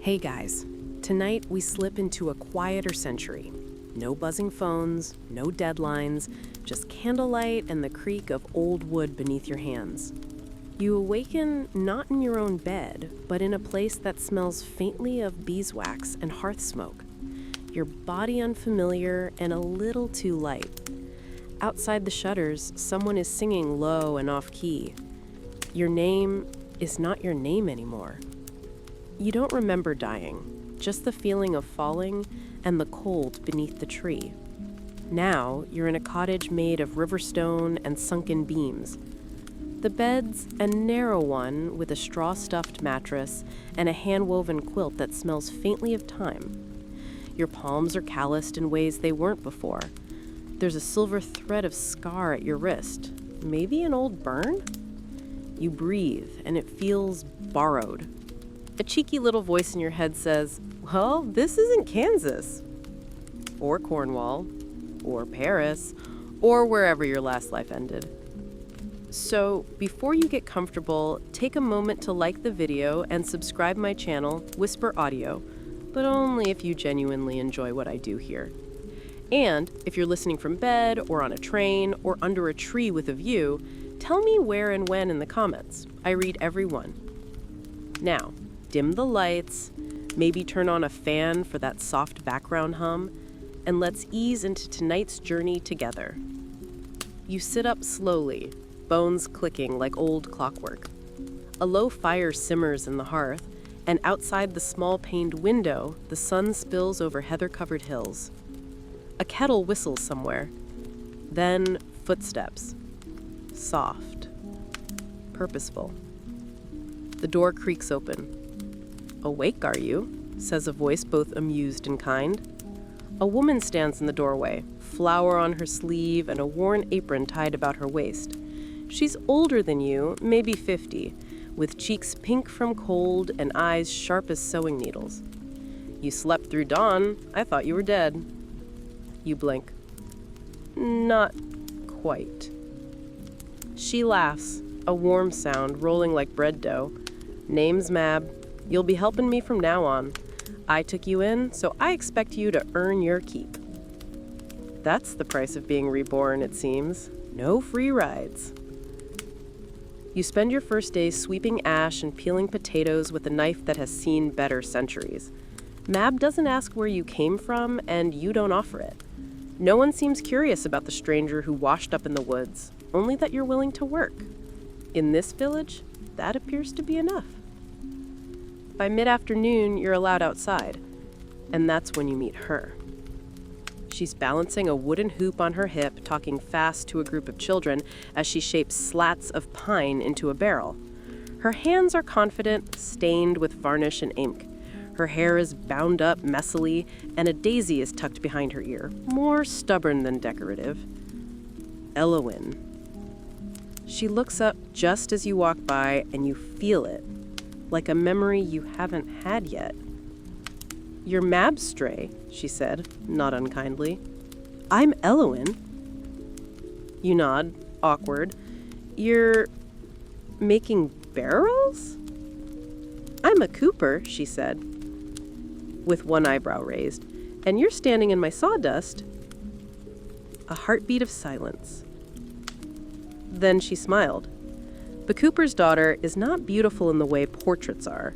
Hey guys, tonight we slip into a quieter century. No buzzing phones, no deadlines, just candlelight and the creak of old wood beneath your hands. You awaken not in your own bed, but in a place that smells faintly of beeswax and hearth smoke. Your body unfamiliar and a little too light. Outside the shutters, someone is singing low and off-key. Your name is not your name anymore. You don't remember dying, just the feeling of falling and the cold beneath the tree. Now, you're in a cottage made of river stone and sunken beams. The bed's a narrow one with a straw-stuffed mattress and a hand-woven quilt that smells faintly of time. Your palms are calloused in ways they weren't before. There's a silver thread of scar at your wrist. Maybe an old burn? You breathe, and it feels borrowed. A cheeky little voice in your head says, well, this isn't Kansas, or Cornwall, or Paris, or wherever your last life ended. So, before you get comfortable, take a moment to like the video and subscribe my channel, Whisper Audio, but only if you genuinely enjoy what I do here. And if you're listening from bed, or on a train, or under a tree with a view, tell me where and when in the comments. I read every one. Now, dim the lights, maybe turn on a fan for that soft background hum, and let's ease into tonight's journey together. You sit up slowly, bones clicking like old clockwork. A low fire simmers in the hearth, and outside the small-paned window, the sun spills over heather-covered hills. A kettle whistles somewhere. Then footsteps. Soft. Purposeful. The door creaks open. "Awake, are you?" says a voice both amused and kind. A woman stands in the doorway, flower on her sleeve and a worn apron tied about her waist. She's older than you, maybe 50, with cheeks pink from cold and eyes sharp as sewing needles. "You slept through dawn. I thought you were dead." You blink. "Not quite." She laughs, a warm sound rolling like bread dough. "Name's Mab. You'll be helping me from now on. I took you in, so I expect you to earn your keep." That's the price of being reborn, it seems. No free rides. You spend your first days sweeping ash and peeling potatoes with a knife that has seen better centuries. Mab doesn't ask where you came from, and you don't offer it. No one seems curious about the stranger who washed up in the woods, only that you're willing to work. In this village, that appears to be enough. By mid-afternoon, you're allowed outside, and that's when you meet her. She's balancing a wooden hoop on her hip, talking fast to a group of children as she shapes slats of pine into a barrel. Her hands are confident, stained with varnish and ink. Her hair is bound up messily, and a daisy is tucked behind her ear, more stubborn than decorative. Elowyn. She looks up just as you walk by, and you feel it, like a memory you haven't had yet. "You're Mab's stray," she said, not unkindly. "I'm Elowyn." You nod, awkward. "You're making barrels?" "I'm a cooper," she said, with one eyebrow raised. "And you're standing in my sawdust." A heartbeat of silence. Then she smiled. The cooper's daughter is not beautiful in the way portraits are.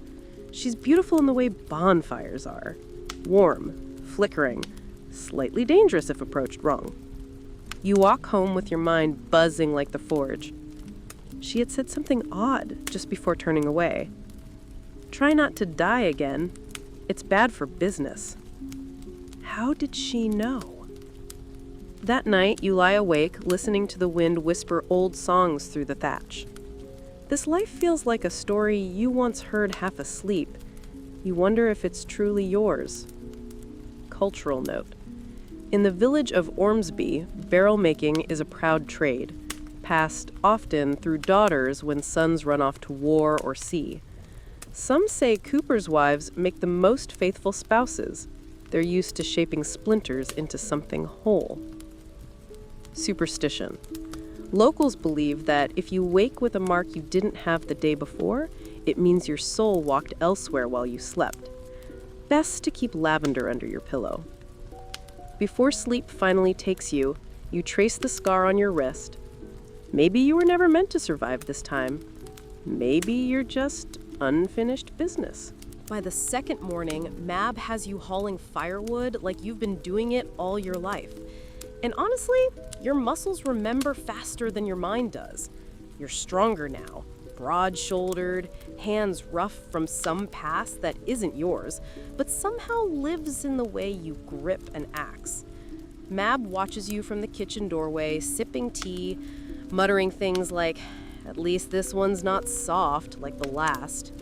She's beautiful in the way bonfires are. Warm, flickering, slightly dangerous if approached wrong. You walk home with your mind buzzing like the forge. She had said something odd just before turning away. "Try not to die again. It's bad for business." How did she know? That night, you lie awake, listening to the wind whisper old songs through the thatch. This life feels like a story you once heard half asleep. You wonder if it's truly yours. Cultural note. In the village of Ormsby, barrel making is a proud trade, passed often through daughters when sons run off to war or sea. Some say coopers' wives make the most faithful spouses. They're used to shaping splinters into something whole. Superstition. Locals believe that if you wake with a mark you didn't have the day before, it means your soul walked elsewhere while you slept. Best to keep lavender under your pillow. Before sleep finally takes you, you trace the scar on your wrist. Maybe you were never meant to survive this time. Maybe you're just unfinished business. By the second morning, Mab has you hauling firewood like you've been doing it all your life. And honestly, your muscles remember faster than your mind does. You're stronger now, broad-shouldered, hands rough from some past that isn't yours, but somehow lives in the way you grip an axe. Mab watches you from the kitchen doorway, sipping tea, muttering things like, "At least this one's not soft like the last."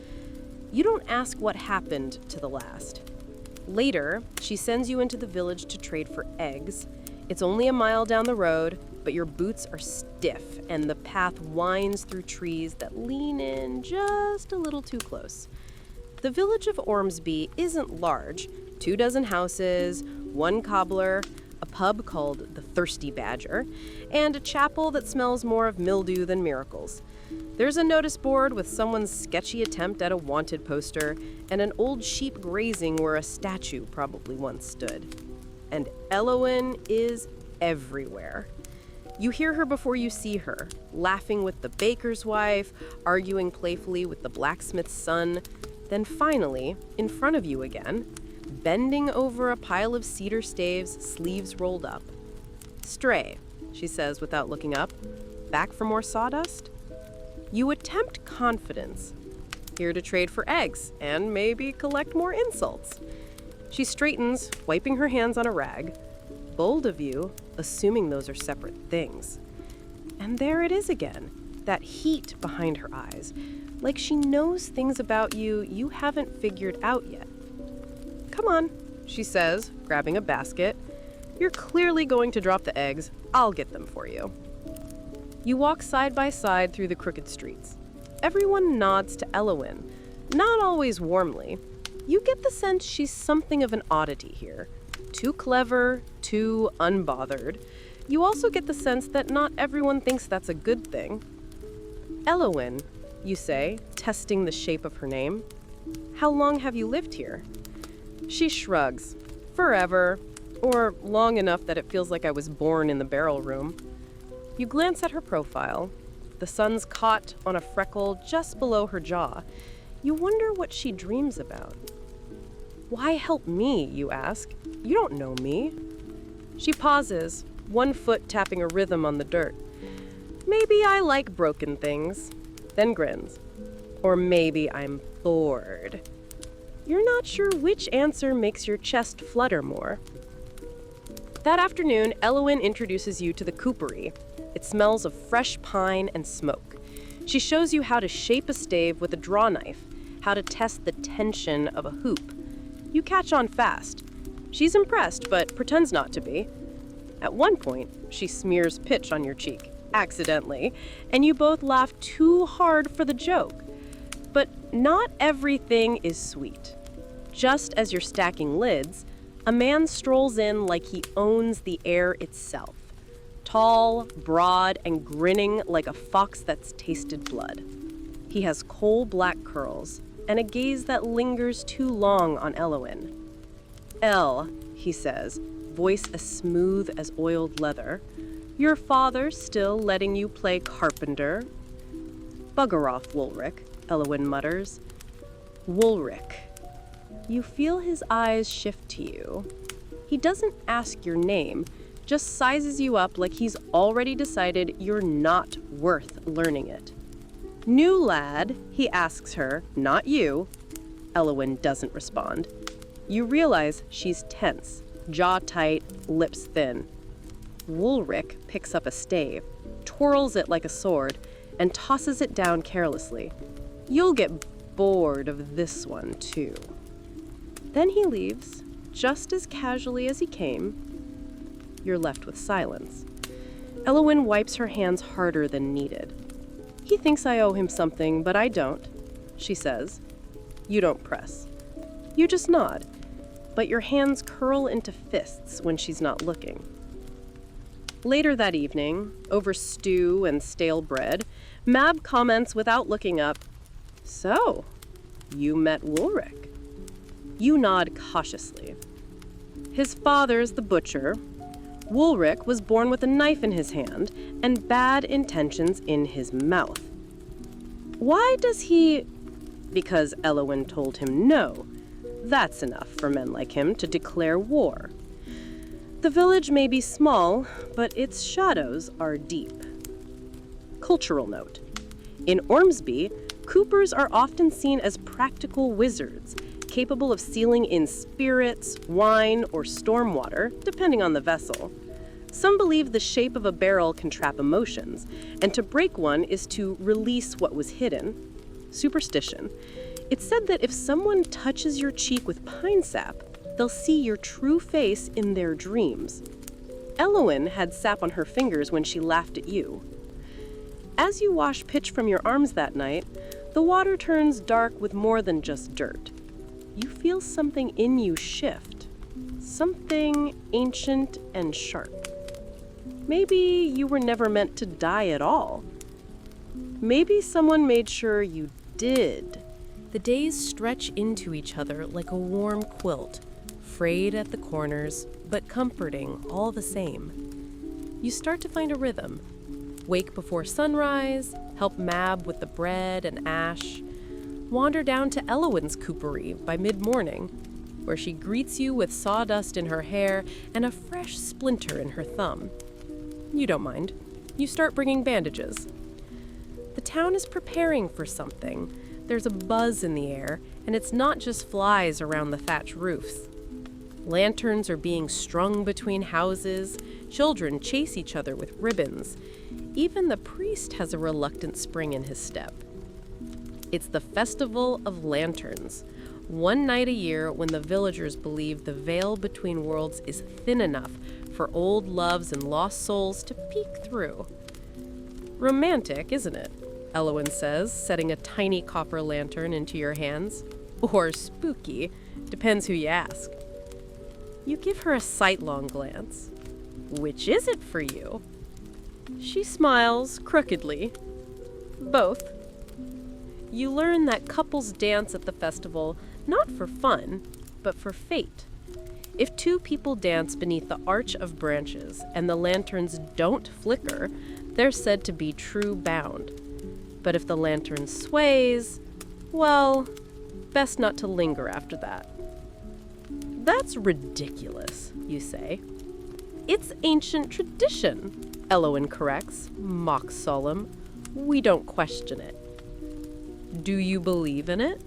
You don't ask what happened to the last. Later, she sends you into the village to trade for eggs. It's only a mile down the road, but your boots are stiff and the path winds through trees that lean in just a little too close. The village of Ormsby isn't large. 24 houses, one cobbler, a pub called the Thirsty Badger, and a chapel that smells more of mildew than miracles. There's a notice board with someone's sketchy attempt at a wanted poster, and an old sheep grazing where a statue probably once stood. And Elowen is everywhere. You hear her before you see her, laughing with the baker's wife, arguing playfully with the blacksmith's son, then finally, in front of you again, bending over a pile of cedar staves, sleeves rolled up. "Stray," she says without looking up. "Back for more sawdust?" You attempt confidence. "Here to trade for eggs, and maybe collect more insults." She straightens, wiping her hands on a rag. Bold of you, assuming those are separate things. And there it is again, that heat behind her eyes, like she knows things about you you haven't figured out yet. "Come on," she says, grabbing a basket. "You're clearly going to drop the eggs. I'll get them for you." You walk side by side through the crooked streets. Everyone nods to Elowen, not always warmly. You get the sense she's something of an oddity here. Too clever, too unbothered. You also get the sense that not everyone thinks that's a good thing. "Elowen," you say, testing the shape of her name. "How long have you lived here?" She shrugs. "Forever, or long enough that it feels like I was born in the barrel room." You glance at her profile. The sun's caught on a freckle just below her jaw. You wonder what she dreams about. "Why help me?" you ask. "You don't know me." She pauses, one foot tapping a rhythm on the dirt. "Maybe I like broken things," then grins. "Or maybe I'm bored." You're not sure which answer makes your chest flutter more. That afternoon, Elowen introduces you to the coopery. It smells of fresh pine and smoke. She shows you how to shape a stave with a draw knife, how to test the tension of a hoop. You catch on fast. She's impressed, but pretends not to be. At one point, she smears pitch on your cheek, accidentally, and you both laugh too hard for the joke. But not everything is sweet. Just as you're stacking lids, a man strolls in like he owns the air itself. Tall, broad, and grinning like a fox that's tasted blood. He has coal-black curls and a gaze that lingers too long on Elowen. "Elle," he says, voice as smooth as oiled leather, "your father still letting you play carpenter?" "Bugger off, Woolrick," Elowen mutters. "Woolrick." You feel his eyes shift to you. He doesn't ask your name, just sizes you up like he's already decided you're not worth learning it. "New lad," he asks her, "not you." Elowen doesn't respond. You realize she's tense, jaw tight, lips thin. Woolrick picks up a stave, twirls it like a sword, and tosses it down carelessly. "You'll get bored of this one, too." Then he leaves, just as casually as he came. You're left with silence. Elowen wipes her hands harder than needed. "He thinks I owe him something, but I don't," she says. You don't press. You just nod, but your hands curl into fists when she's not looking. Later that evening, over stew and stale bread, Mab comments without looking up, "So, you met Woolrick." You nod cautiously. His father's the butcher. Woolric was born with a knife in his hand and bad intentions in his mouth. Why does he... Because Elowyn told him no. That's enough for men like him to declare war. The village may be small, but its shadows are deep. Cultural note. In Ormsby, Coopers are often seen as practical wizards, capable of sealing in spirits, wine, or stormwater, depending on the vessel. Some believe the shape of a barrel can trap emotions, and to break one is to release what was hidden. Superstition. It's said that if someone touches your cheek with pine sap, they'll see your true face in their dreams. Elowyn had sap on her fingers when she laughed at you. As you wash pitch from your arms that night, the water turns dark with more than just dirt. You feel something in you shift. Something ancient and sharp. Maybe you were never meant to die at all. Maybe someone made sure you did. The days stretch into each other like a warm quilt, frayed at the corners, but comforting all the same. You start to find a rhythm. Wake before sunrise, help Mab with the bread and ash, wander down to Elowyn's coopery by mid-morning, where she greets you with sawdust in her hair and a fresh splinter in her thumb. You don't mind. You start bringing bandages. The town is preparing for something. There's a buzz in the air, and it's not just flies around the thatch roofs. Lanterns are being strung between houses. Children chase each other with ribbons. Even the priest has a reluctant spring in his step. It's the Festival of Lanterns, one night a year when the villagers believe the veil between worlds is thin enough for old loves and lost souls to peek through. Romantic, isn't it? Elowyn says, setting a tiny copper lantern into your hands. Or spooky, depends who you ask. You give her a sightlong glance. Which is it for you? She smiles crookedly. Both. You learn that couples dance at the festival not for fun, but for fate. If two people dance beneath the arch of branches and the lanterns don't flicker, they're said to be true bound. But if the lantern sways, well, best not to linger after that. That's ridiculous, you say. It's ancient tradition, Elowyn corrects, mock solemn. We don't question it. Do you believe in it?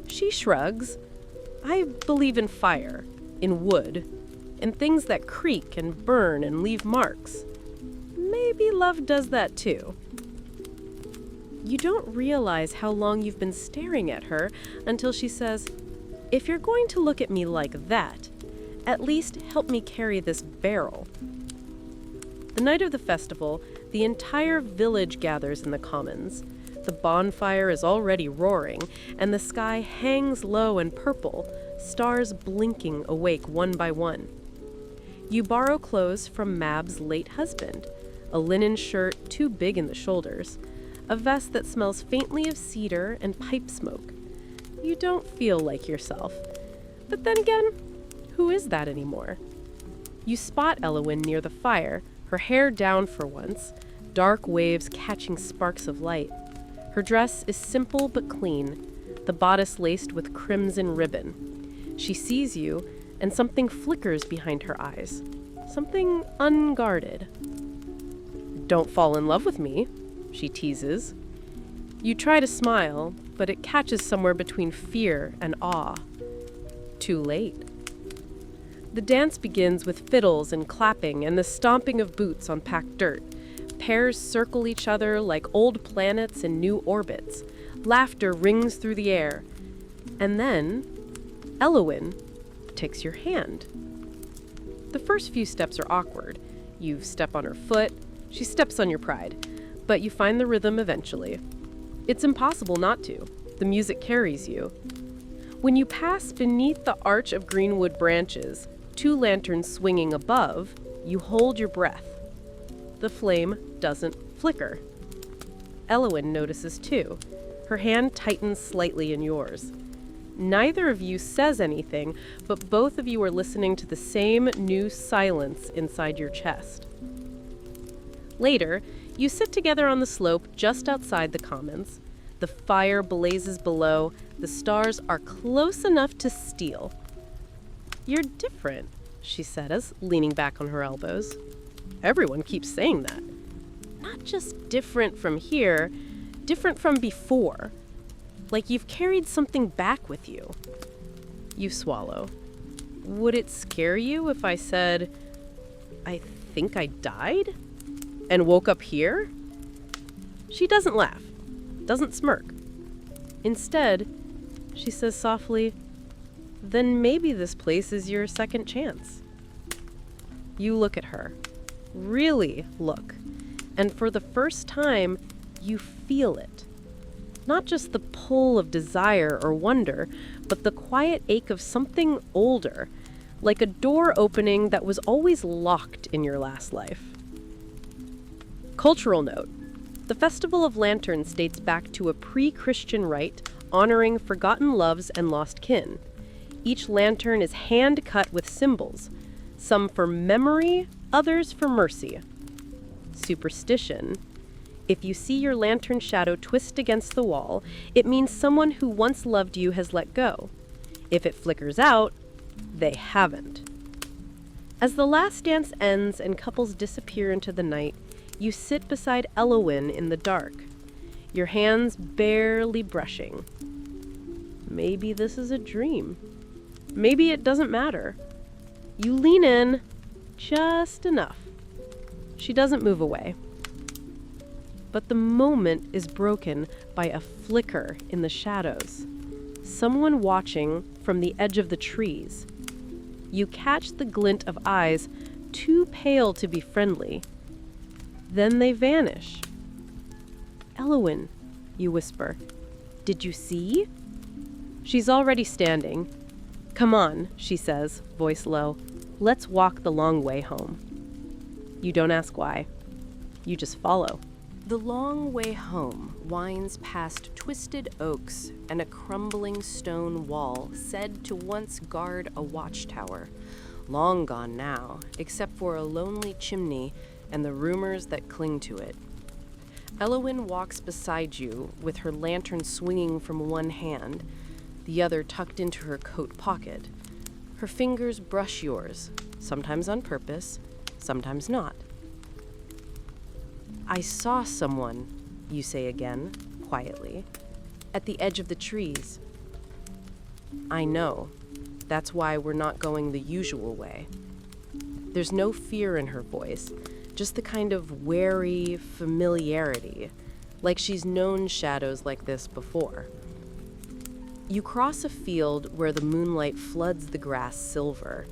She shrugs. I believe in fire, in wood, in things that creak and burn and leave marks. Maybe love does that too. You don't realize how long you've been staring at her until she says, "If you're going to look at me like that, at least help me carry this barrel." The night of the festival, the entire village gathers in the commons. The bonfire is already roaring, and the sky hangs low and purple, stars blinking awake one by one. You borrow clothes from Mab's late husband, a linen shirt too big in the shoulders, a vest that smells faintly of cedar and pipe smoke. You don't feel like yourself. But then again, who is that anymore? You spot Elowyn near the fire, her hair down for once, dark waves catching sparks of light. Her dress is simple but clean, the bodice laced with crimson ribbon. She sees you, and something flickers behind her eyes, something unguarded. "Don't fall in love with me," she teases. You try to smile, but it catches somewhere between fear and awe. Too late. The dance begins with fiddles and clapping and the stomping of boots on packed dirt. Pairs circle each other like old planets in new orbits. Laughter rings through the air. And then, Elowyn takes your hand. The first few steps are awkward. You step on her foot, she steps on your pride, but you find the rhythm eventually. It's impossible not to. The music carries you. When you pass beneath the arch of greenwood branches, two lanterns swinging above, you hold your breath. The flame doesn't flicker. Elowyn notices too. Her hand tightens slightly in yours. Neither of you says anything, but both of you are listening to the same new silence inside your chest. Later, you sit together on the slope just outside the commons. The fire blazes below. The stars are close enough to steal. "You're different," she says, leaning back on her elbows. Everyone keeps saying that. Not just different from here, different from before. Like you've carried something back with you. You swallow. "Would it scare you if I said, I think I died? And woke up here?" She doesn't laugh, doesn't smirk. Instead, she says softly, "Then maybe this place is your second chance." You look at her. Really look. And for the first time, you feel it. Not just the pull of desire or wonder, but the quiet ache of something older, like a door opening that was always locked in your last life. Cultural note: the Festival of Lanterns dates back to a pre-Christian rite honoring forgotten loves and lost kin. Each lantern is hand-cut with symbols, some for memory, others for mercy. Superstition: if you see your lantern shadow twist against the wall, it means someone who once loved you has let go. If it flickers out, they haven't. As the last dance ends and couples disappear into the night, you sit beside Elowyn in the dark, your hands barely brushing. Maybe this is a dream. Maybe it doesn't matter. You lean in just enough. She doesn't move away. But the moment is broken by a flicker in the shadows. Someone watching from the edge of the trees. You catch the glint of eyes too pale to be friendly. Then they vanish. "Elowyn," you whisper, "did you see?" She's already standing. "Come on," she says, voice low. "Let's walk the long way home." You don't ask why. You just follow. The long way home winds past twisted oaks and a crumbling stone wall said to once guard a watchtower, long gone now, except for a lonely chimney and the rumors that cling to it. Elowyn walks beside you with her lantern swinging from one hand, the other tucked into her coat pocket. Her fingers brush yours, sometimes on purpose, sometimes not. "I saw someone," you say again, quietly, "at the edge of the trees." "I know. That's why we're not going the usual way." There's no fear in her voice, just the kind of wary familiarity, like she's known shadows like this before. You cross a field where the moonlight floods the grass silver.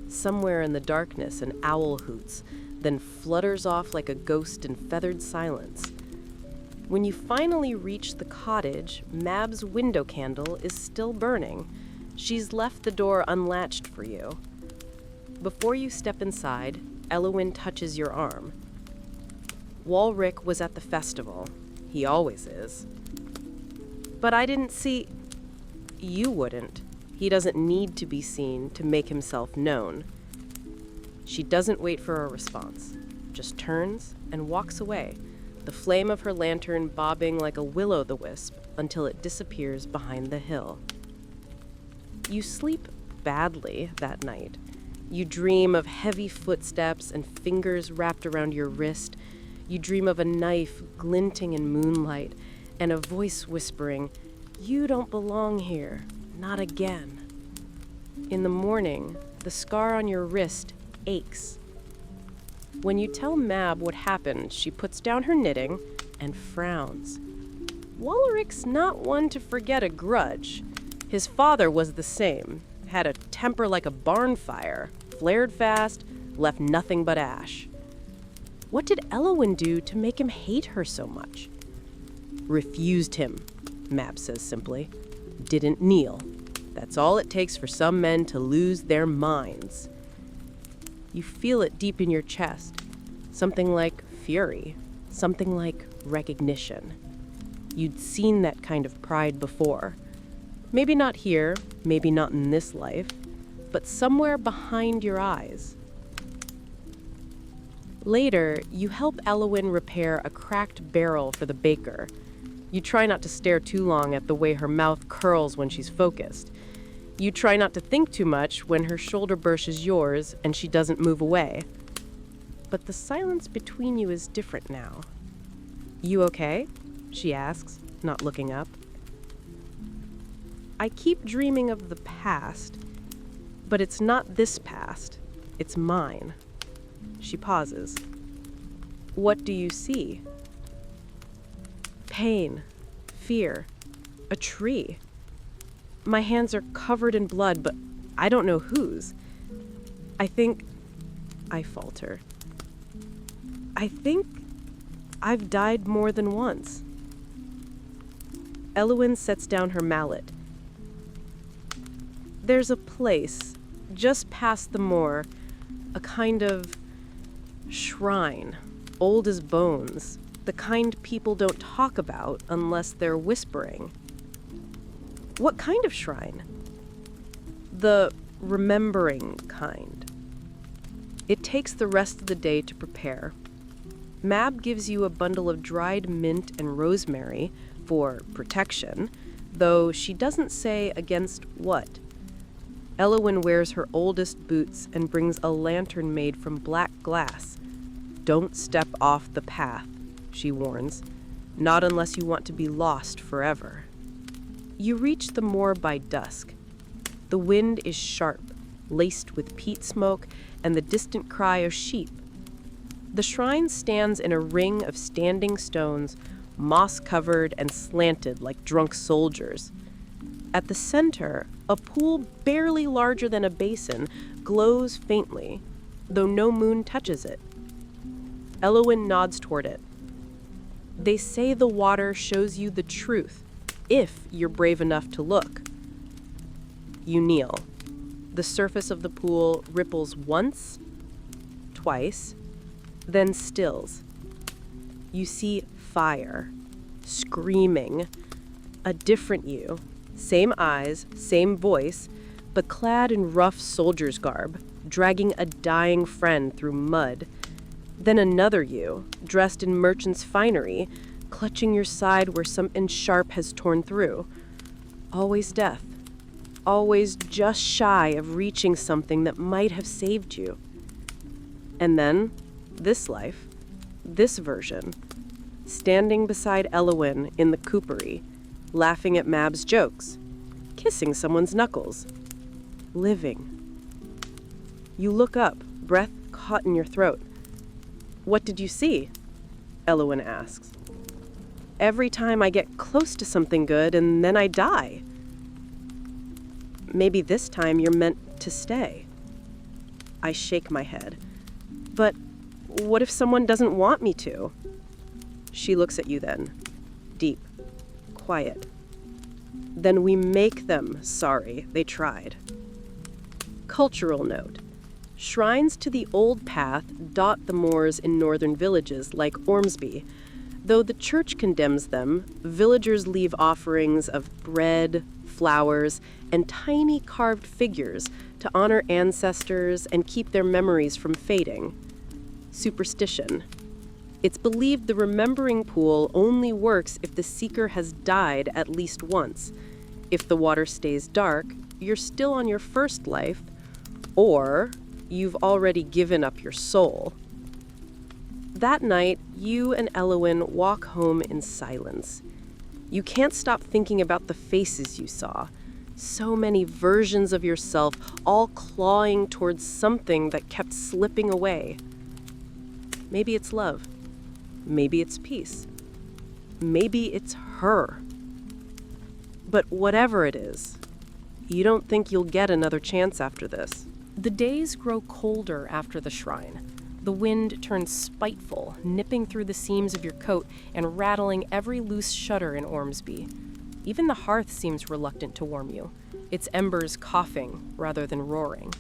Somewhere in the darkness, an owl hoots, then flutters off like a ghost in feathered silence. When you finally reach the cottage, Mab's window candle is still burning. She's left the door unlatched for you. Before you step inside, Elowyn touches your arm. "Walrick was at the festival. He always is." "But I didn't see—" "You wouldn't. He doesn't need to be seen to make himself known." She doesn't wait for a response, just turns and walks away, the flame of her lantern bobbing like a will-o'-the-wisp until it disappears behind the hill. You sleep badly that night. You dream of heavy footsteps and fingers wrapped around your wrist. You dream of a knife glinting in moonlight and a voice whispering, "You don't belong here, not again." In the morning, the scar on your wrist aches. When you tell Mab what happened, she puts down her knitting and frowns. Walrick's not one to forget a grudge. His father was the same, had a temper like a barn fire, flared fast, left nothing but ash. What did Elowyn do to make him hate her so much? "Refused him," Mab says simply. "Didn't kneel. That's all it takes for some men to lose their minds." You feel it deep in your chest, something like fury, something like recognition. You'd seen that kind of pride before. Maybe not here, maybe not in this life, but somewhere behind your eyes. Later, you help Elowyn repair a cracked barrel for the baker. You try not to stare too long at the way her mouth curls when she's focused. You try not to think too much when her shoulder brushes yours and she doesn't move away. But the silence between you is different now. "You okay?" she asks, not looking up. "I keep dreaming of the past, but it's not this past, it's mine." She pauses. "What do you see?" "Pain, fear, a tree. My hands are covered in blood, but I don't know whose. I falter. I think I've died more than once." Elowyn sets down her mallet. "There's a place, just past the moor, a kind of shrine, old as bones, the kind people don't talk about unless they're whispering." "What kind of shrine?" "The remembering kind." It takes the rest of the day to prepare. Mab gives you a bundle of dried mint and rosemary for protection, though she doesn't say against what. Elowyn wears her oldest boots and brings a lantern made from black glass. "Don't step off the path," she warns, "not unless you want to be lost forever." You reach the moor by dusk. The wind is sharp, laced with peat smoke and the distant cry of sheep. The shrine stands in a ring of standing stones, moss-covered and slanted like drunk soldiers. At the center, a pool barely larger than a basin glows faintly, though no moon touches it. Elowyn nods toward it. "They say the water shows you the truth, if you're brave enough to look." You kneel. The surface of the pool ripples once, twice, then stills. You see fire, screaming, a different you, same eyes, same voice, but clad in rough soldier's garb, dragging a dying friend through mud. Then another you, dressed in merchant's finery, clutching your side where something sharp has torn through. Always death. Always just shy of reaching something that might have saved you. And then, this life, this version, standing beside Elowyn in the coopery, laughing at Mab's jokes, kissing someone's knuckles, living. You look up, breath caught in your throat. "What did you see?" Elowyn asks. "Every time I get close to something good and then I die." "Maybe this time you're meant to stay." I shake my head. "But what if someone doesn't want me to?" She looks at you then, deep, quiet. "Then we make them sorry they tried." Cultural note. Shrines to the old path dot the moors in northern villages like Ormsby. Though the church condemns them, villagers leave offerings of bread, flowers, and tiny carved figures to honor ancestors and keep their memories from fading. Superstition. It's believed the remembering pool only works if the seeker has died at least once. If the water stays dark, you're still on your first life, or you've already given up your soul. That night, you and Elowyn walk home in silence. You can't stop thinking about the faces you saw. So many versions of yourself, all clawing towards something that kept slipping away. Maybe it's love. Maybe it's peace. Maybe it's her. But whatever it is, you don't think you'll get another chance after this. The days grow colder after the shrine. The wind turns spiteful, nipping through the seams of your coat and rattling every loose shutter in Ormsby. Even the hearth seems reluctant to warm you, its embers coughing rather than roaring.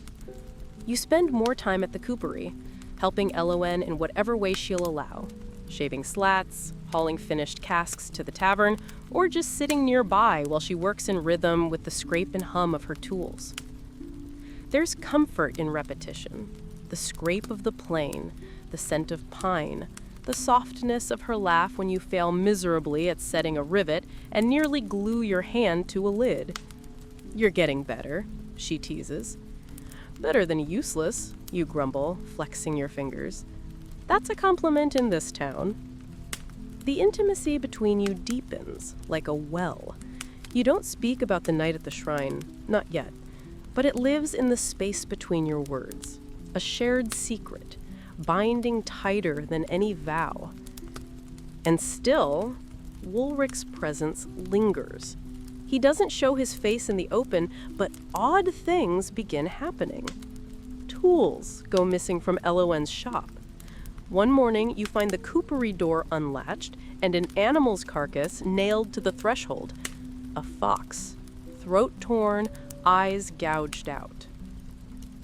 You spend more time at the coopery, helping Elowyn in whatever way she'll allow, shaving slats, hauling finished casks to the tavern, or just sitting nearby while she works in rhythm with the scrape and hum of her tools. There's comfort in repetition. The scrape of the plane, the scent of pine, the softness of her laugh when you fail miserably at setting a rivet and nearly glue your hand to a lid. "You're getting better," she teases. "Better than useless," you grumble, flexing your fingers. That's a compliment in this town. The intimacy between you deepens, like a well. You don't speak about the night at the shrine, not yet, but it lives in the space between your words, a shared secret, binding tighter than any vow. And still, Woolrich's presence lingers. He doesn't show his face in the open, but odd things begin happening. Tools go missing from Elowen's shop. One morning, you find the coopery door unlatched and an animal's carcass nailed to the threshold. A fox, throat torn, eyes gouged out.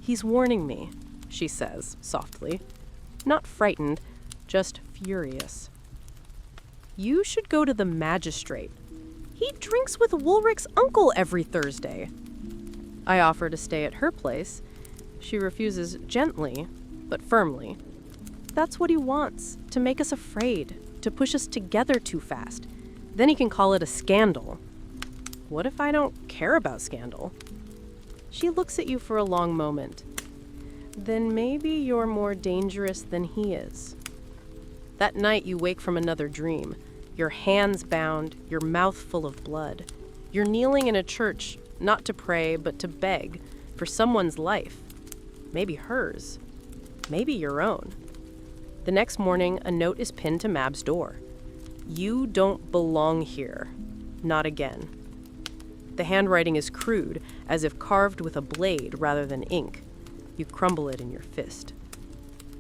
"He's warning me," she says softly. Not frightened, just furious. "You should go to the magistrate. He drinks with Woolrich's uncle every Thursday." I offer to stay at her place. She refuses gently, but firmly. That's what he wants, to make us afraid, to push us together too fast. Then he can call it a scandal. What if I don't care about scandal? She looks at you for a long moment. Then maybe you're more dangerous than he is. That night you wake from another dream, your hands bound, your mouth full of blood. You're kneeling in a church, not to pray, but to beg for someone's life. Maybe hers. Maybe your own. The next morning, a note is pinned to Mab's door. "You don't belong here. Not again." The handwriting is crude, as if carved with a blade rather than ink. You crumble it in your fist.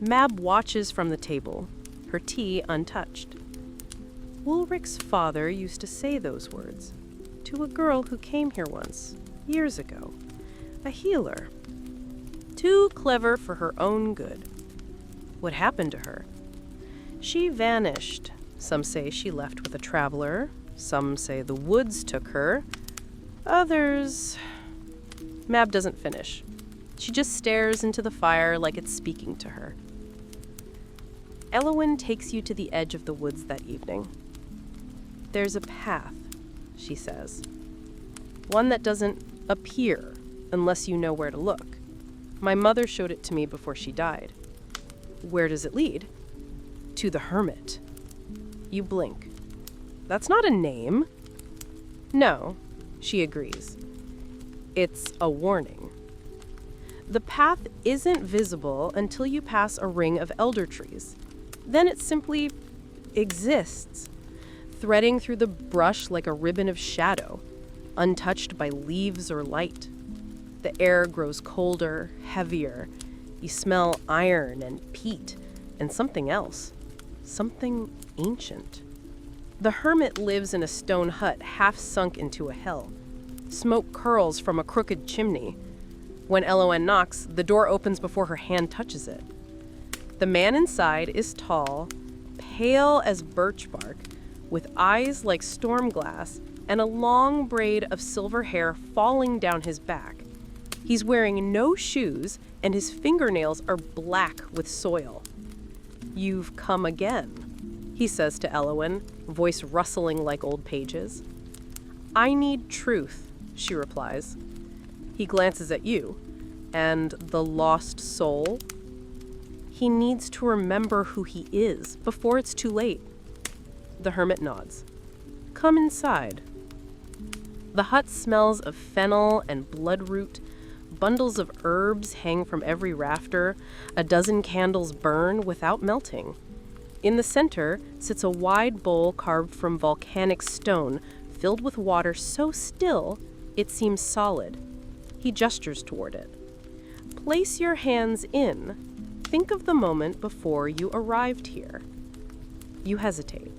Mab watches from the table, her tea untouched. Woolrich's father used to say those words to a girl who came here once, years ago. A healer. Too clever for her own good. What happened to her? She vanished. Some say she left with a traveler. Some say the woods took her. Others... Mab doesn't finish. She just stares into the fire like it's speaking to her. Elowen takes you to the edge of the woods that evening. "There's a path," she says. "One that doesn't appear unless you know where to look. My mother showed it to me before she died." "Where does it lead?" "To the hermit." You blink. "That's not a name." "No," she agrees. "It's a warning." The path isn't visible until you pass a ring of elder trees. Then it simply exists, threading through the brush like a ribbon of shadow, untouched by leaves or light. The air grows colder, heavier. You smell iron and peat and something else, something ancient. The hermit lives in a stone hut half sunk into a hill. Smoke curls from a crooked chimney. When Elowen knocks, the door opens before her hand touches it. The man inside is tall, pale as birch bark, with eyes like storm glass and a long braid of silver hair falling down his back. He's wearing no shoes, and his fingernails are black with soil. "You've come again," he says to Elowen, voice rustling like old pages. "I need truth," she replies. He glances at you. "And the lost soul?" He needs to remember who he is before it's too late. The hermit nods. "Come inside." The hut smells of fennel and bloodroot. Bundles of herbs hang from every rafter. A dozen candles burn without melting. In the center sits a wide bowl carved from volcanic stone, filled with water so still it seems solid. He gestures toward it. "Place your hands in. Think of the moment before you arrived here." You hesitate.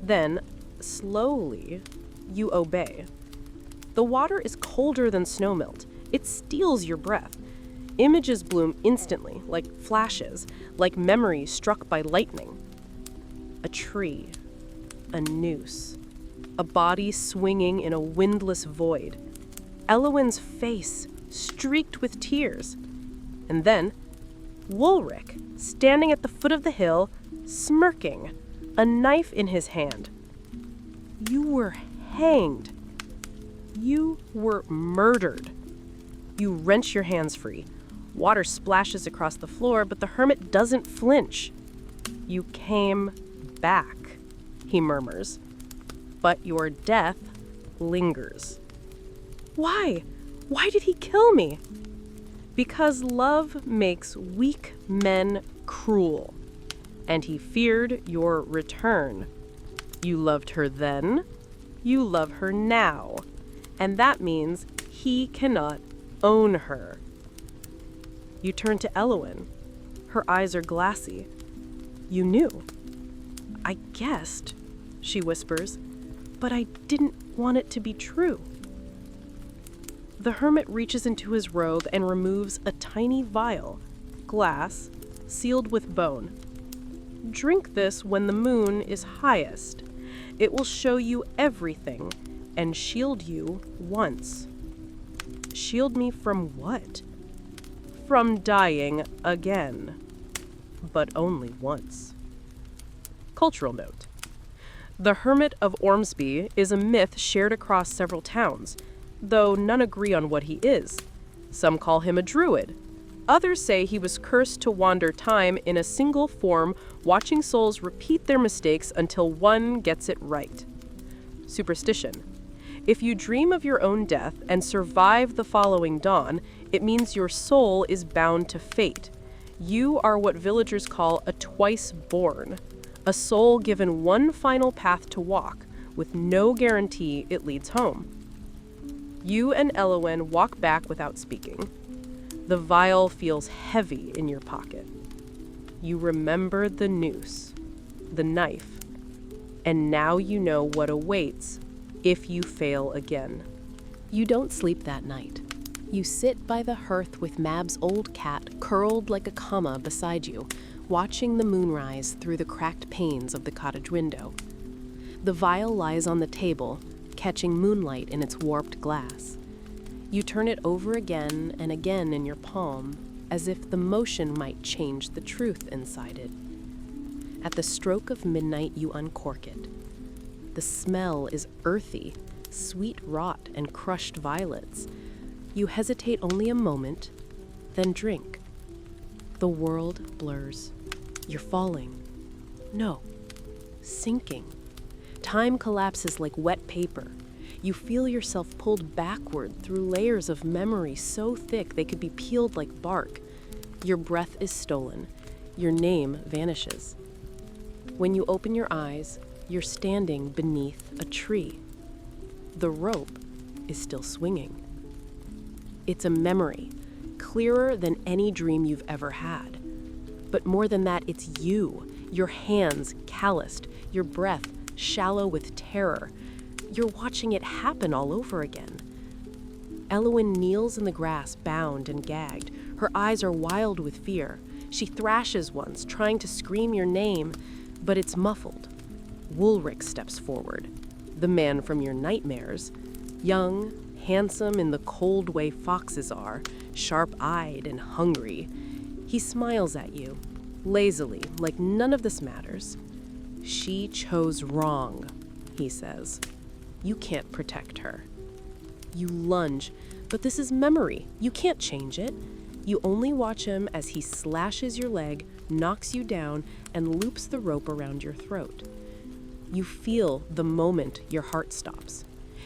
Then, slowly, you obey. The water is colder than snowmelt. It steals your breath. Images bloom instantly, like flashes, like memories struck by lightning. A tree, a noose, a body swinging in a windless void. Elowyn's face streaked with tears. And then, Wulrich, standing at the foot of the hill, smirking, a knife in his hand. You were hanged. You were murdered. You wrench your hands free. Water splashes across the floor, but the hermit doesn't flinch. You came back, he murmurs. But your death lingers. Why? Why did he kill me? Because love makes weak men cruel, and he feared your return. You loved her then, you love her now, and that means he cannot own her. You turn to Elowyn. Her eyes are glassy. You knew. I guessed, she whispers, but I didn't want it to be true. The hermit reaches into his robe and removes a tiny vial, glass, sealed with bone. Drink this when the moon is highest. It will show you everything and shield you once. Shield me from what? From dying again. But only once. Cultural note. The Hermit of Ormsby is a myth shared across several towns, though none agree on what he is. Some call him a druid. Others say he was cursed to wander time in a single form, watching souls repeat their mistakes until one gets it right. Superstition. If you dream of your own death and survive the following dawn, it means your soul is bound to fate. You are what villagers call a twice-born, a soul given one final path to walk, with no guarantee it leads home. You and Elowyn walk back without speaking. The vial feels heavy in your pocket. You remember the noose, the knife, and now you know what awaits if you fail again. You don't sleep that night. You sit by the hearth with Mab's old cat curled like a comma beside you, watching the moon rise through the cracked panes of the cottage window. The vial lies on the table, catching moonlight in its warped glass. You turn it over again and again in your palm, as if the motion might change the truth inside it. At the stroke of midnight, you uncork it. The smell is earthy, sweet rot and crushed violets. You hesitate only a moment, then drink. The world blurs. You're falling. No, sinking. Time collapses like wet paper. You feel yourself pulled backward through layers of memory so thick they could be peeled like bark. Your breath is stolen. Your name vanishes. When you open your eyes, you're standing beneath a tree. The rope is still swinging. It's a memory, clearer than any dream you've ever had. But more than that, it's you, your hands calloused, your breath shallow with terror. You're watching it happen all over again. Elowyn kneels in the grass, bound and gagged. Her eyes are wild with fear. She thrashes once, trying to scream your name, but it's muffled. Wulrich steps forward, the man from your nightmares, young, handsome in the cold way foxes are, sharp-eyed and hungry. He smiles at you, lazily, like none of this matters. She chose wrong, he says. You can't protect her. You lunge, but this is memory. You can't change it. You only watch him as he slashes your leg, knocks you down, and loops the rope around your throat. You feel the moment your heart stops.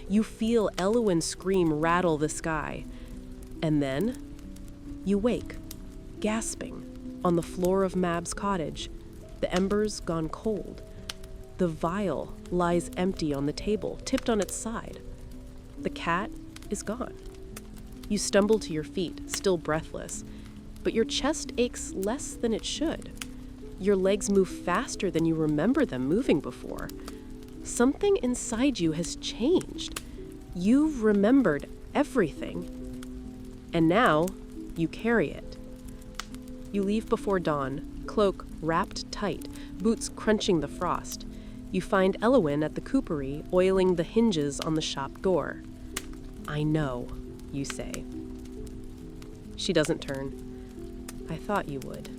You feel Elowyn's scream rattle the sky. And then you wake, gasping, on the floor of Mab's cottage, the embers gone cold. The vial lies empty on the table, tipped on its side. The cat is gone. You stumble to your feet, still breathless, but your chest aches less than it should. Your legs move faster than you remember them moving before. Something inside you has changed. You've remembered everything. And now you carry it. You leave before dawn, cloak wrapped tight, boots crunching the frost. You find Elowin at the coopery, oiling the hinges on the shop door. "I know," you say. She doesn't turn. "I thought you would."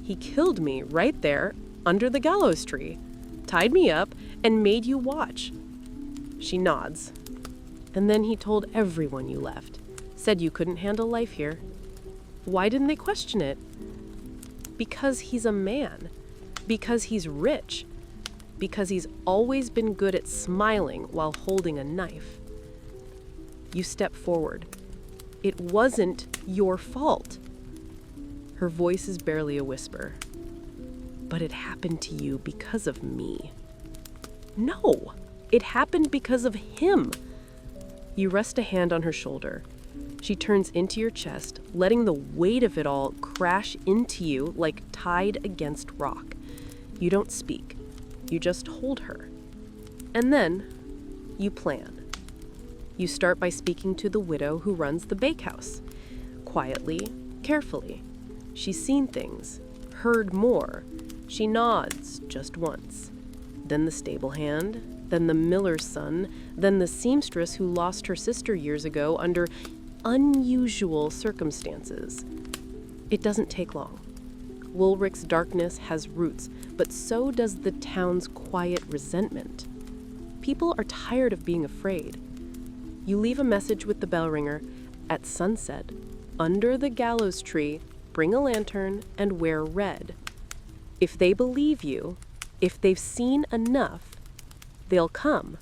"He killed me right there, under the gallows tree, tied me up, and made you watch." She nods. "And then he told everyone you left, said you couldn't handle life here." "Why didn't they question it?" "Because he's a man. Because he's rich. Because he's always been good at smiling while holding a knife." You step forward. "It wasn't your fault." Her voice is barely a whisper. "But it happened to you because of me." "No, it happened because of him." You rest a hand on her shoulder. She turns into your chest, letting the weight of it all crash into you like tide against rock. You don't speak. You just hold her. And then you plan. You start by speaking to the widow who runs the bakehouse. Quietly, carefully. She's seen things, heard more. She nods just once. Then the stable hand, then the miller's son, then the seamstress who lost her sister years ago under unusual circumstances. It doesn't take long. Woolrich's darkness has roots, but so does the town's quiet resentment. People are tired of being afraid. You leave a message with the bell ringer. At sunset, under the gallows tree, bring a lantern and wear red. If they believe you, if they've seen enough, they'll come.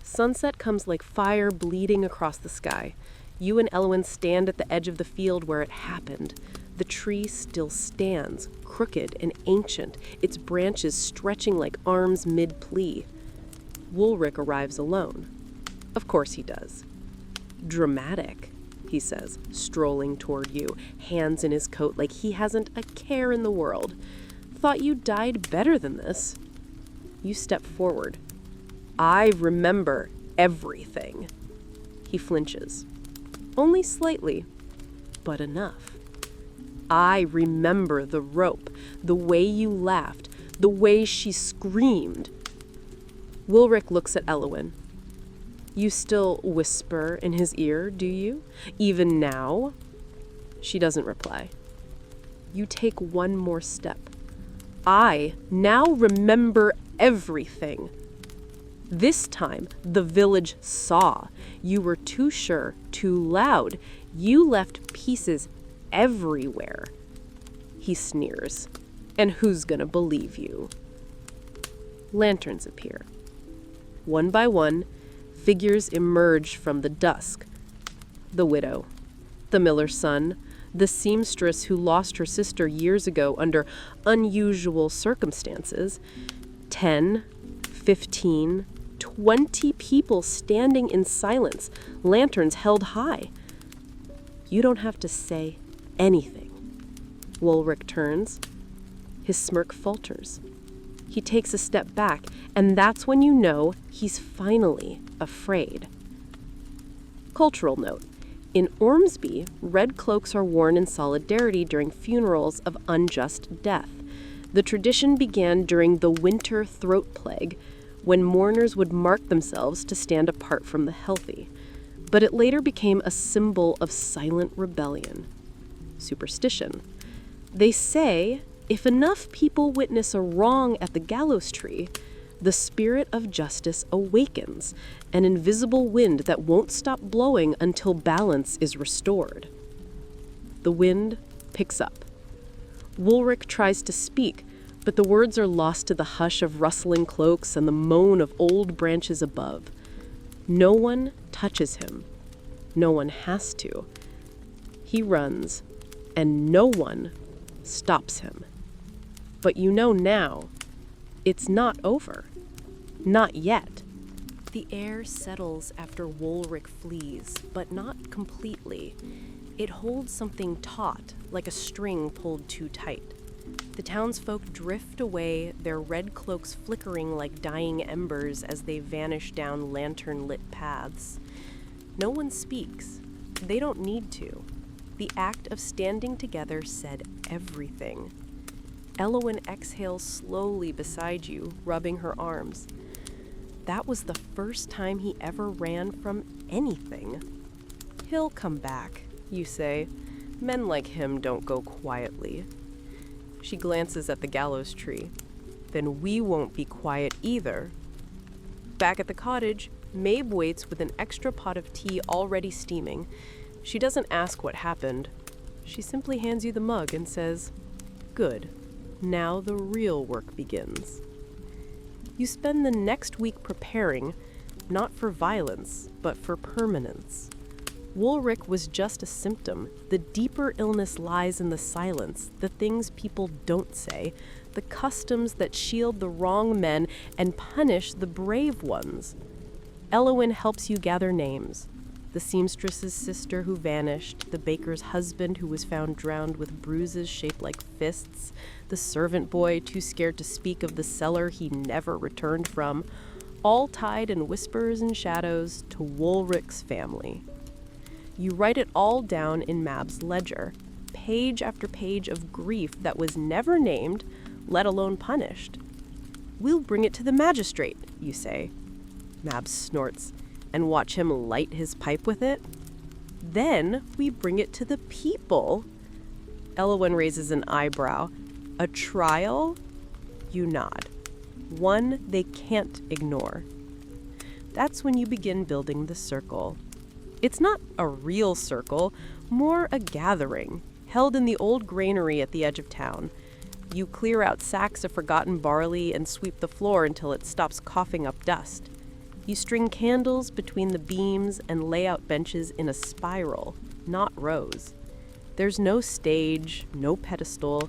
Sunset comes like fire bleeding across the sky. You and Elowin stand at the edge of the field where it happened. The tree still stands, crooked and ancient, its branches stretching like arms mid-plea. Woolrich arrives alone. Of course he does. "Dramatic," he says, strolling toward you, hands in his coat like he hasn't a care in the world. "Thought you died better than this." You step forward. "I remember everything." He flinches. Only slightly, but enough. "I remember the rope, the way you laughed, the way she screamed." Woolrich looks at Elowin. "You still whisper in his ear, do you? Even now?" She doesn't reply. You take one more step. "I now remember everything. This time, the village saw. You were too sure, too loud. You left pieces everywhere." He sneers. "And who's gonna believe you?" Lanterns appear. One by one, figures emerge from the dusk. The widow, the miller's son, the seamstress who lost her sister years ago under unusual circumstances. 10, 15, 20 people standing in silence, lanterns held high. You don't have to say anything. Woolrich turns. His smirk falters. He takes a step back, and that's when you know he's finally afraid. Cultural note. In Ormsby, red cloaks are worn in solidarity during funerals of unjust death. The tradition began during the winter throat plague, when mourners would mark themselves to stand apart from the healthy. But it later became a symbol of silent rebellion. Superstition. They say if enough people witness a wrong at the gallows tree, the spirit of justice awakens, an invisible wind that won't stop blowing until balance is restored. The wind picks up. Woolrich tries to speak, but the words are lost to the hush of rustling cloaks and the moan of old branches above. No one touches him. No one has to. He runs, and no one stops him. But you know now, it's not over. Not yet. The air settles after Woolrich flees, but not completely. It holds something taut, like a string pulled too tight. The townsfolk drift away, their red cloaks flickering like dying embers as they vanish down lantern-lit paths. No one speaks. They don't need to. The act of standing together said everything. Elowen exhales slowly beside you, rubbing her arms. That was the first time he ever ran from anything. He'll come back, you say. Men like him don't go quietly. She glances at the gallows tree. Then we won't be quiet either. Back at the cottage, Mabe waits with an extra pot of tea already steaming. She doesn't ask what happened. She simply hands you the mug and says, "Good. Now the real work begins." You spend the next week preparing, not for violence, but for permanence. Woolrick was just a symptom. The deeper illness lies in the silence, the things people don't say, the customs that shield the wrong men and punish the brave ones. Elowen helps you gather names. The seamstress's sister who vanished, the baker's husband who was found drowned with bruises shaped like fists, the servant boy too scared to speak of the cellar he never returned from, all tied in whispers and shadows to Woolrick's family. You write it all down in Mab's ledger, page after page of grief that was never named, let alone punished. "We'll bring it to the magistrate," you say. Mab snorts, and watch him light his pipe with it. "Then we bring it to the people." Elowen raises an eyebrow. "A trial?" You nod. One they can't ignore. That's when you begin building the circle. It's not a real circle, more a gathering, held in the old granary at the edge of town. You clear out sacks of forgotten barley and sweep the floor until it stops coughing up dust. You string candles between the beams and lay out benches in a spiral, not rows. There's no stage, no pedestal,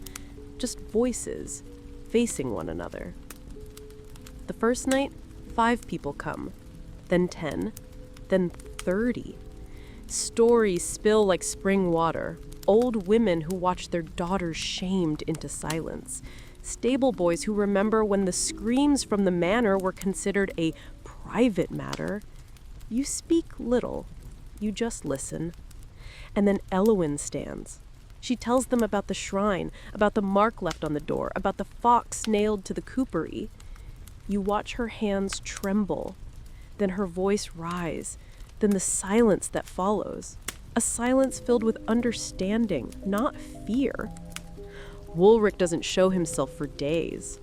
just voices facing one another. The first night, 5 people come, then 10, then 30. Stories spill like spring water. Old women who watch their daughters shamed into silence. Stable boys who remember when the screams from the manor were considered a private matter. You speak little. You just listen. And then Elowen stands. She tells them about the shrine, about the mark left on the door, about the fox nailed to the coopery. You watch her hands tremble, then her voice rise, then the silence that follows. A silence filled with understanding, not fear. Woolrick doesn't show himself for days,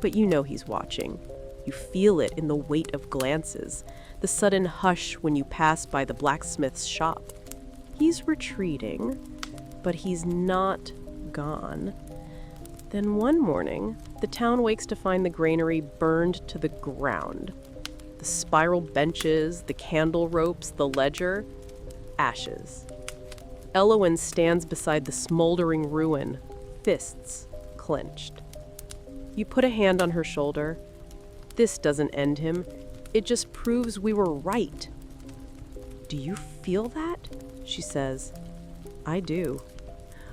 but you know he's watching. You feel it in the weight of glances, the sudden hush when you pass by the blacksmith's shop. He's retreating, but he's not gone. Then one morning, the town wakes to find the granary burned to the ground. The spiral benches, the candle ropes, the ledger, ashes. Elowen stands beside the smoldering ruin, fists clenched. You put a hand on her shoulder. This doesn't end him. It just proves we were right. "Do you feel that?" she says. "I do."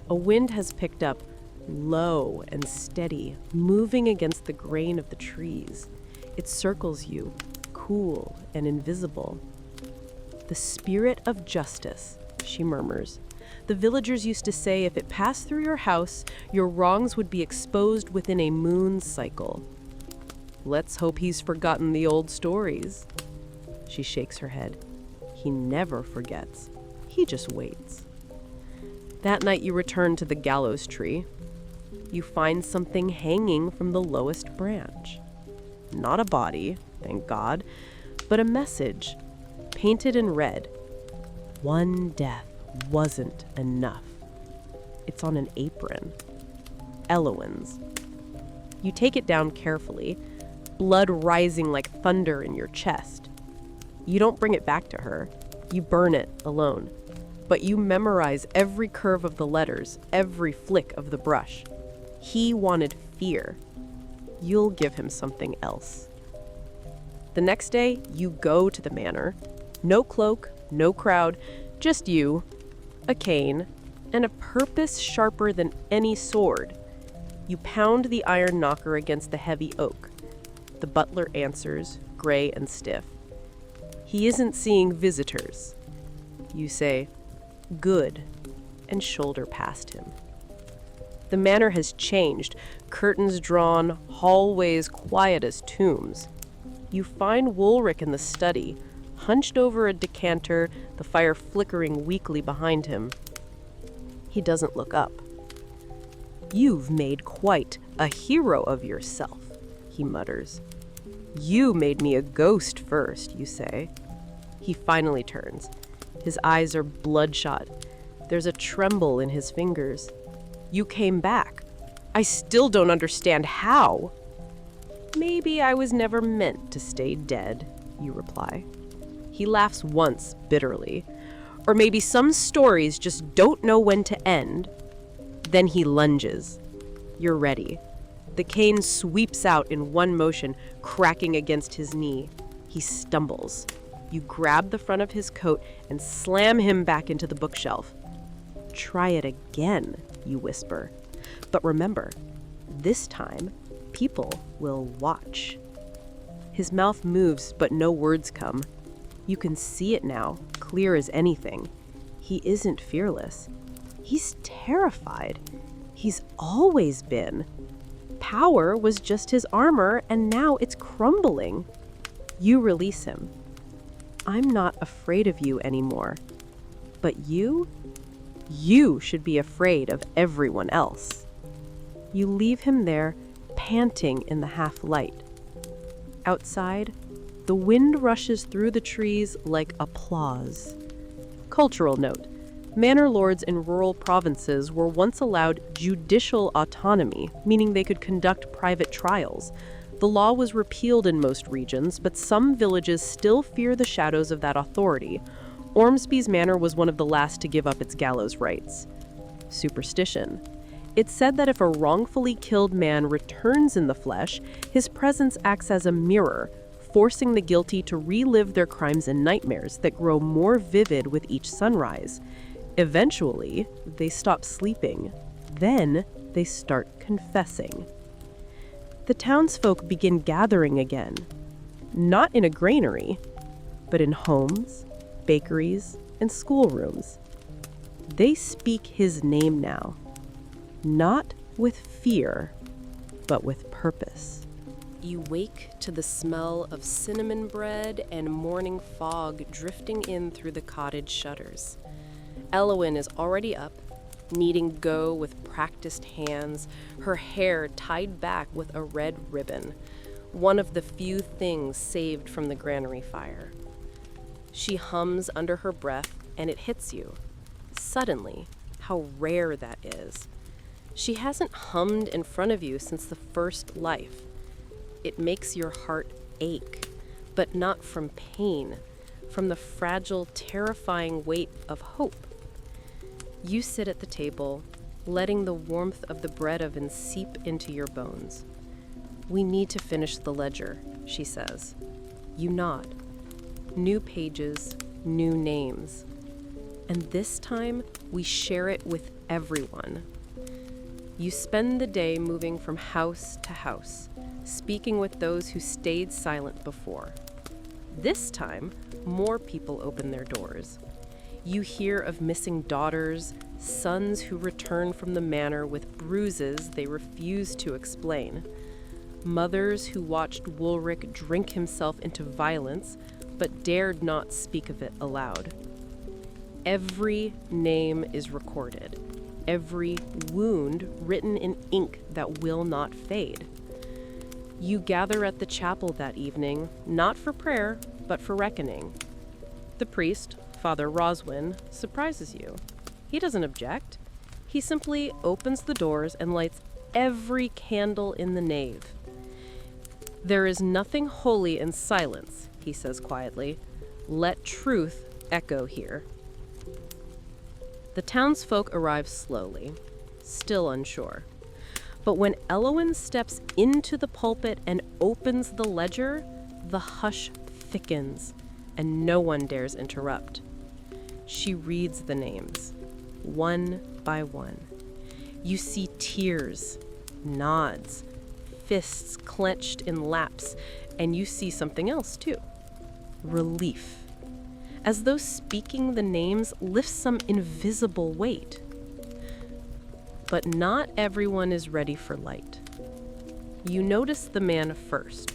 A wind has picked up, low and steady, moving against the grain of the trees. It circles you, cool and invisible. "The spirit of justice," she murmurs. "The villagers used to say if it passed through your house, your wrongs would be exposed within a moon cycle. Let's hope he's forgotten the old stories." She shakes her head. He never forgets. He just waits. That night you return to the gallows tree. You find something hanging from the lowest branch. Not a body, thank God, but a message, painted in red. One death wasn't enough. It's on an apron. Elowen's. You take it down carefully, blood rising like thunder in your chest. You don't bring it back to her. You burn it alone. But you memorize every curve of the letters, every flick of the brush. He wanted fear. You'll give him something else. The next day, you go to the manor. No cloak, no crowd, just you, a cane, and a purpose sharper than any sword. You pound the iron knocker against the heavy oak. The butler answers, gray and stiff. He isn't seeing visitors. You say, "Good," and shoulder past him. The manor has changed, curtains drawn, hallways quiet as tombs. You find Woolrick in the study, hunched over a decanter, the fire flickering weakly behind him. He doesn't look up. "You've made quite a hero of yourself," he mutters. "You made me a ghost first, you say." He finally turns. His eyes are bloodshot. There's a tremble in his fingers. "You came back. I still don't understand how." "Maybe I was never meant to stay dead," you reply. He laughs once, bitterly. "Or maybe some stories just don't know when to end." Then he lunges. You're ready. The cane sweeps out in one motion, cracking against his knee. He stumbles. You grab the front of his coat and slam him back into the bookshelf. "Try it again," you whisper. "But remember, this time, people will watch." His mouth moves, but no words come. You can see it now, clear as anything. He isn't fearless. He's terrified. He's always been. Power was just his armor, and now it's crumbling. You release him. "I'm not afraid of you anymore. But you should be afraid of everyone else." You leave him there, panting in the half-light. Outside, the wind rushes through the trees like applause. Cultural note: manor lords in rural provinces were once allowed judicial autonomy, meaning they could conduct private trials. The law was repealed in most regions, but some villages still fear the shadows of that authority. Ormsby's manor was one of the last to give up its gallows rights. Superstition. It's said that if a wrongfully killed man returns in the flesh, his presence acts as a mirror, forcing the guilty to relive their crimes and nightmares that grow more vivid with each sunrise. Eventually, they stop sleeping. Then they start confessing. The townsfolk begin gathering again, not in a granary, but in homes, bakeries, and schoolrooms. They speak his name now, not with fear, but with purpose. You wake to the smell of cinnamon bread and morning fog drifting in through the cottage shutters. Elowyn is already up, kneading dough with practiced hands, her hair tied back with a red ribbon, one of the few things saved from the granary fire. She hums under her breath, and it hits you. Suddenly, how rare that is. She hasn't hummed in front of you since the first life. It makes your heart ache, but not from pain, from the fragile, terrifying weight of hope. You sit at the table, letting the warmth of the bread oven seep into your bones. "We need to finish the ledger," she says. You nod. New pages, new names. And this time, we share it with everyone. You spend the day moving from house to house, speaking with those who stayed silent before. This time, more people open their doors. You hear of missing daughters, sons who return from the manor with bruises they refuse to explain, mothers who watched Woolrick drink himself into violence but dared not speak of it aloud. Every name is recorded, every wound written in ink that will not fade. You gather at the chapel that evening, not for prayer, but for reckoning. The priest, Father Roswin, surprises you. He doesn't object. He simply opens the doors and lights every candle in the nave. "There is nothing holy in silence," he says quietly. "Let truth echo here." The townsfolk arrive slowly, still unsure. But when Elowyn steps into the pulpit and opens the ledger, the hush thickens, and no one dares interrupt. She reads the names, one by one. You see tears, nods, fists clenched in laps, and you see something else too. Relief. As though speaking the names lifts some invisible weight. But not everyone is ready for light. You notice the man first,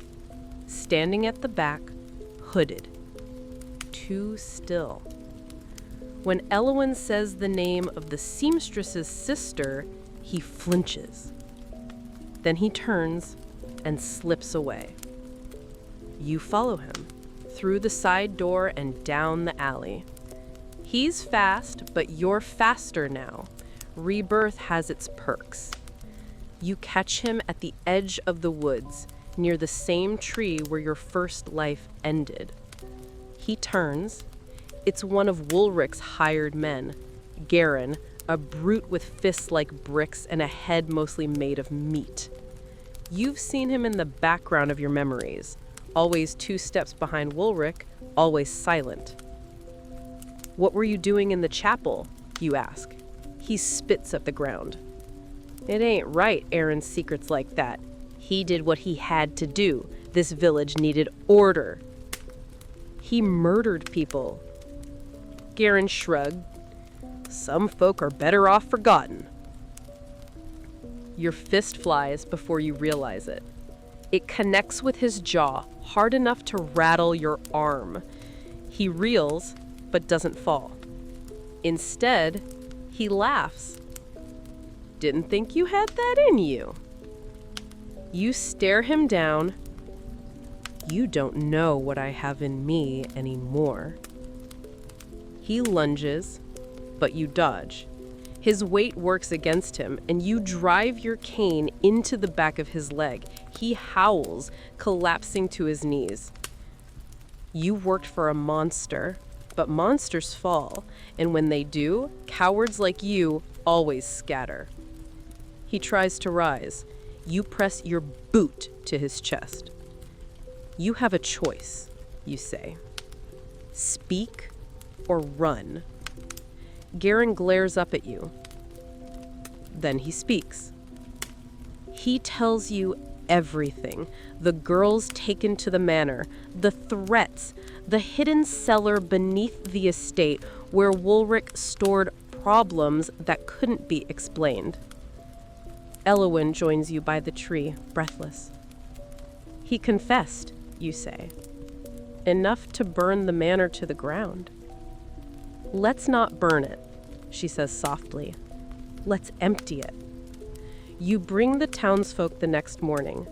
standing at the back, hooded, too still. When Elwyn says the name of the seamstress's sister, he flinches. Then he turns and slips away. You follow him, through the side door and down the alley. He's fast, but you're faster now. Rebirth has its perks. You catch him at the edge of the woods, near the same tree where your first life ended. He turns. It's one of Woolrich's hired men, Garin, a brute with fists like bricks and a head mostly made of meat. You've seen him in the background of your memories, always 2 steps behind Woolrich, always silent. "What were you doing in the chapel?" you ask. He spits at the ground. "It ain't right, Aaron's secrets like that. He did what he had to do. This village needed order." "He murdered people." Garin shrugged. "Some folk are better off forgotten." Your fist flies before you realize it. It connects with his jaw, hard enough to rattle your arm. He reels, but doesn't fall. Instead, he laughs. "Didn't think you had that in you." You stare him down. "You don't know what I have in me anymore." He lunges, but you dodge. His weight works against him, and you drive your cane into the back of his leg. He howls, collapsing to his knees. You worked for a monster, but monsters fall, and when they do, cowards like you always scatter. He tries to rise. You press your boot to his chest. "You have a choice," you say. "Speak or run." Garin glares up at you. Then he speaks. He tells you everything. The girls taken to the manor, the threats, the hidden cellar beneath the estate where Woolrich stored problems that couldn't be explained. Elwyn joins you by the tree, breathless. "He confessed," you say. "Enough to burn the manor to the ground." "Let's not burn it," she says softly. "Let's empty it." You bring the townsfolk the next morning,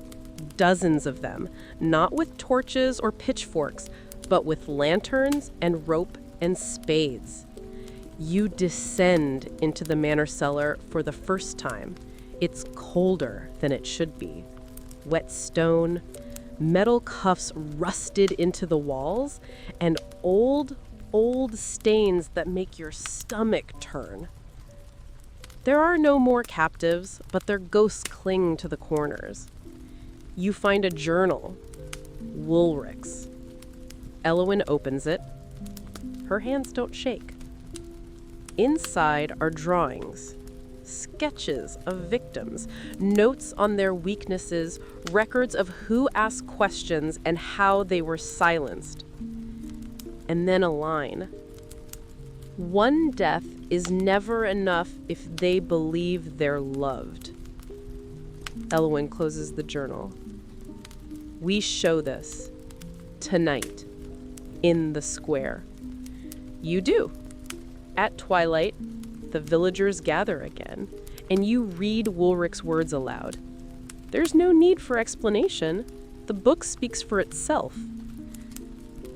dozens of them, not with torches or pitchforks, but with lanterns and rope and spades. You descend into the manor cellar for the first time. It's colder than it should be. Wet stone, metal cuffs rusted into the walls, and old stains that make your stomach turn. There are no more captives, but their ghosts cling to the corners. You find a journal, Woolrich's. Elwyn opens it. Her hands don't shake. Inside are drawings, sketches of victims, notes on their weaknesses, records of who asked questions and how they were silenced. And then a line. "One death is never enough if they believe they're loved." Elwyn closes the journal. "We show this tonight in the square." You do. At twilight, the villagers gather again, and you read Woolrich's words aloud. There's no need for explanation. The book speaks for itself.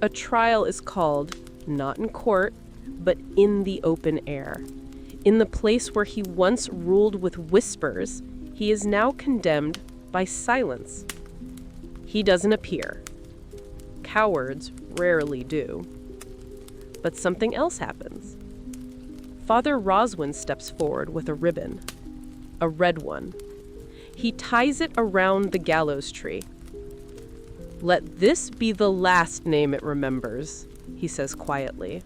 A trial is called, not in court, but in the open air. In the place where he once ruled with whispers, he is now condemned by silence. He doesn't appear. Cowards rarely do. But something else happens. Father Roswin steps forward with a ribbon, a red one. He ties it around the gallows tree. "Let this be the last name it remembers," he says quietly.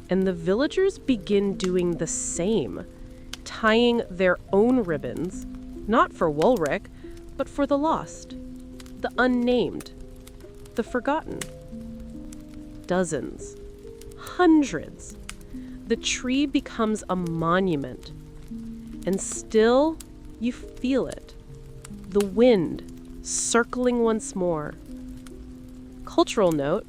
And the villagers begin doing the same, tying their own ribbons, not for Woolrich, but for the lost, the unnamed, the forgotten. Dozens, hundreds. The tree becomes a monument. And still, you feel it. The wind circling once more. Cultural note.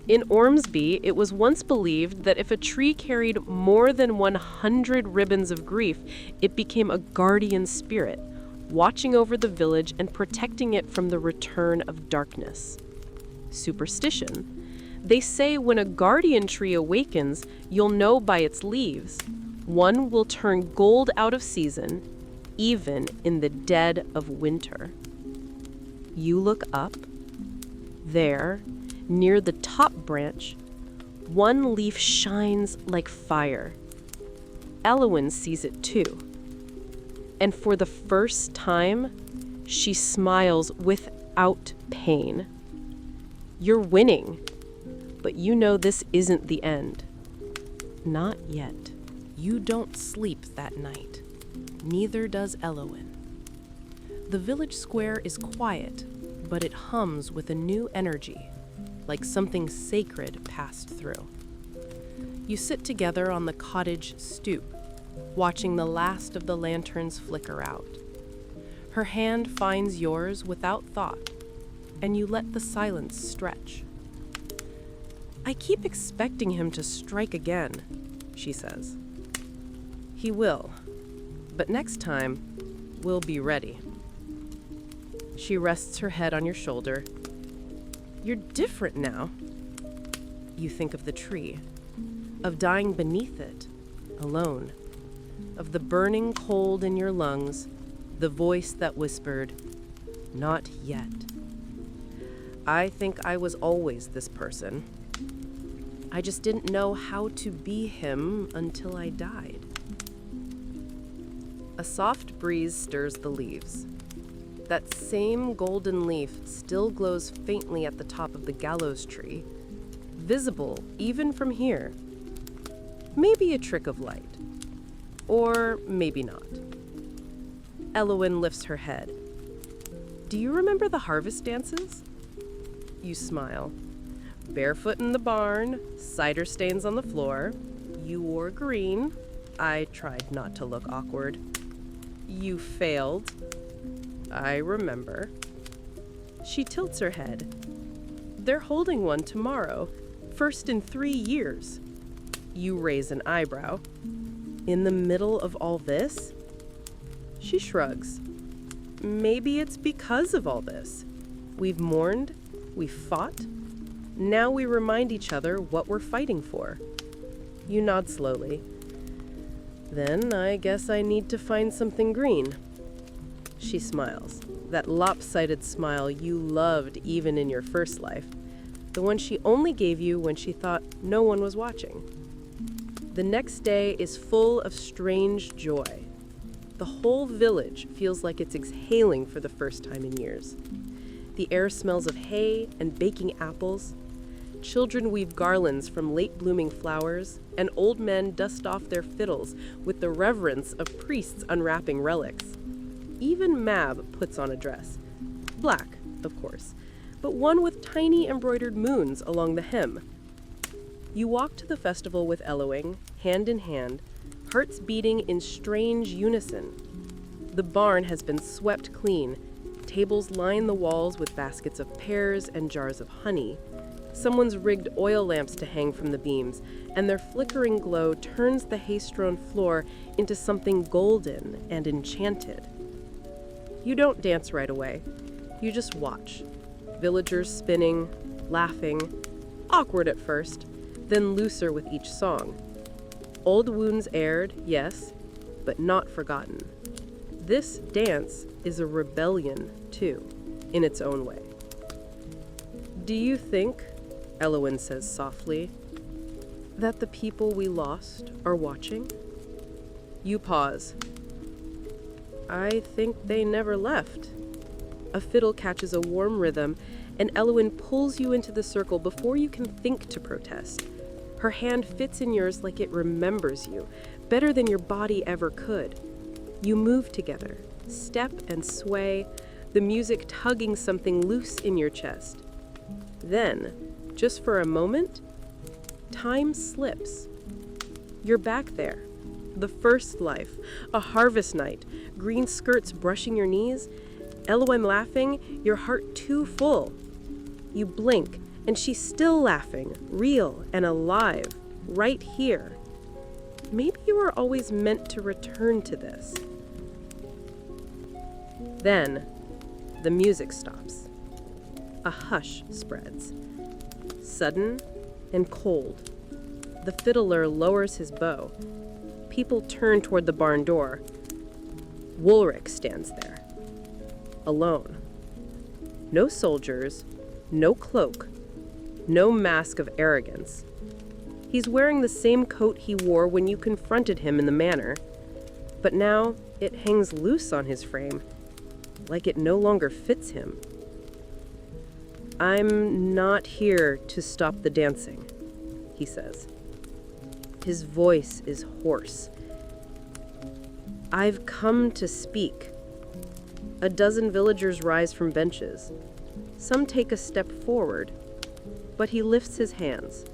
In Ormsby, it was once believed that if a tree carried more than 100 ribbons of grief, it became a guardian spirit, watching over the village and protecting it from the return of darkness. Superstition. They say when a guardian tree awakens, you'll know by its leaves. One will turn gold out of season, even in the dead of winter. You look up. There, near the top branch, one leaf shines like fire. Elowyn sees it too. And for the first time, she smiles without pain. You're winning, but you know this isn't the end. Not yet. You don't sleep that night. Neither does Elowyn. The village square is quiet, but it hums with a new energy, like something sacred passed through. You sit together on the cottage stoop, watching the last of the lanterns flicker out. Her hand finds yours without thought, and you let the silence stretch. I keep expecting him to strike again, she says. He will, but next time, we'll be ready. She rests her head on your shoulder. You're different now. You think of the tree, of dying beneath it, alone, of the burning cold in your lungs, the voice that whispered, "Not yet." I think I was always this person. I just didn't know how to be him until I died. A soft breeze stirs the leaves. That same golden leaf still glows faintly at the top of the gallows tree, visible even from here. Maybe a trick of light. Or maybe not. Elowyn lifts her head. Do you remember the harvest dances? You smile. Barefoot in the barn, cider stains on the floor. You wore green. I tried not to look awkward. You failed. I remember. She tilts her head. They're holding one tomorrow, first in 3 years. You raise an eyebrow. In the middle of all this? She shrugs. Maybe it's because of all this. We've mourned, we've fought. Now we remind each other what we're fighting for. You nod slowly. Then I guess I need to find something green. She smiles, that lopsided smile you loved even in your first life, the one she only gave you when she thought no one was watching. The next day is full of strange joy. The whole village feels like it's exhaling for the first time in years. The air smells of hay and baking apples. Children weave garlands from late-blooming flowers, and old men dust off their fiddles with the reverence of priests unwrapping relics. Even Mab puts on a dress. Black, of course, but one with tiny embroidered moons along the hem. You walk to the festival with Elowyn, hand in hand, hearts beating in strange unison. The barn has been swept clean. Tables line the walls with baskets of pears and jars of honey. Someone's rigged oil lamps to hang from the beams, and their flickering glow turns the hay-strewn floor into something golden and enchanted. You don't dance right away. You just watch. Villagers spinning, laughing, awkward at first, then looser with each song. Old wounds aired, yes, but not forgotten. This dance is a rebellion, too, in its own way. Do you think, Elowyn says softly, that the people we lost are watching? You pause. I think they never left. A fiddle catches a warm rhythm, and Elowyn pulls you into the circle before you can think to protest. Her hand fits in yours like it remembers you, better than your body ever could. You move together, step and sway, the music tugging something loose in your chest. Then, just for a moment, time slips. You're back there, The first life, a harvest night, green skirts brushing your knees, Elowen laughing, your heart too full. You blink, and she's still laughing, real and alive, right here. Maybe you were always meant to return to this. Then, the music stops. A hush spreads, sudden and cold. The fiddler lowers his bow. People turn toward the barn door. Wulrich stands there, alone. No soldiers, no cloak, no mask of arrogance. He's wearing the same coat he wore when you confronted him in the manor, but now it hangs loose on his frame, like it no longer fits him. "I'm not here to stop the dancing," he says. His voice is hoarse. "I've come to speak." A dozen villagers rise from benches. Some take a step forward, but he lifts his hands.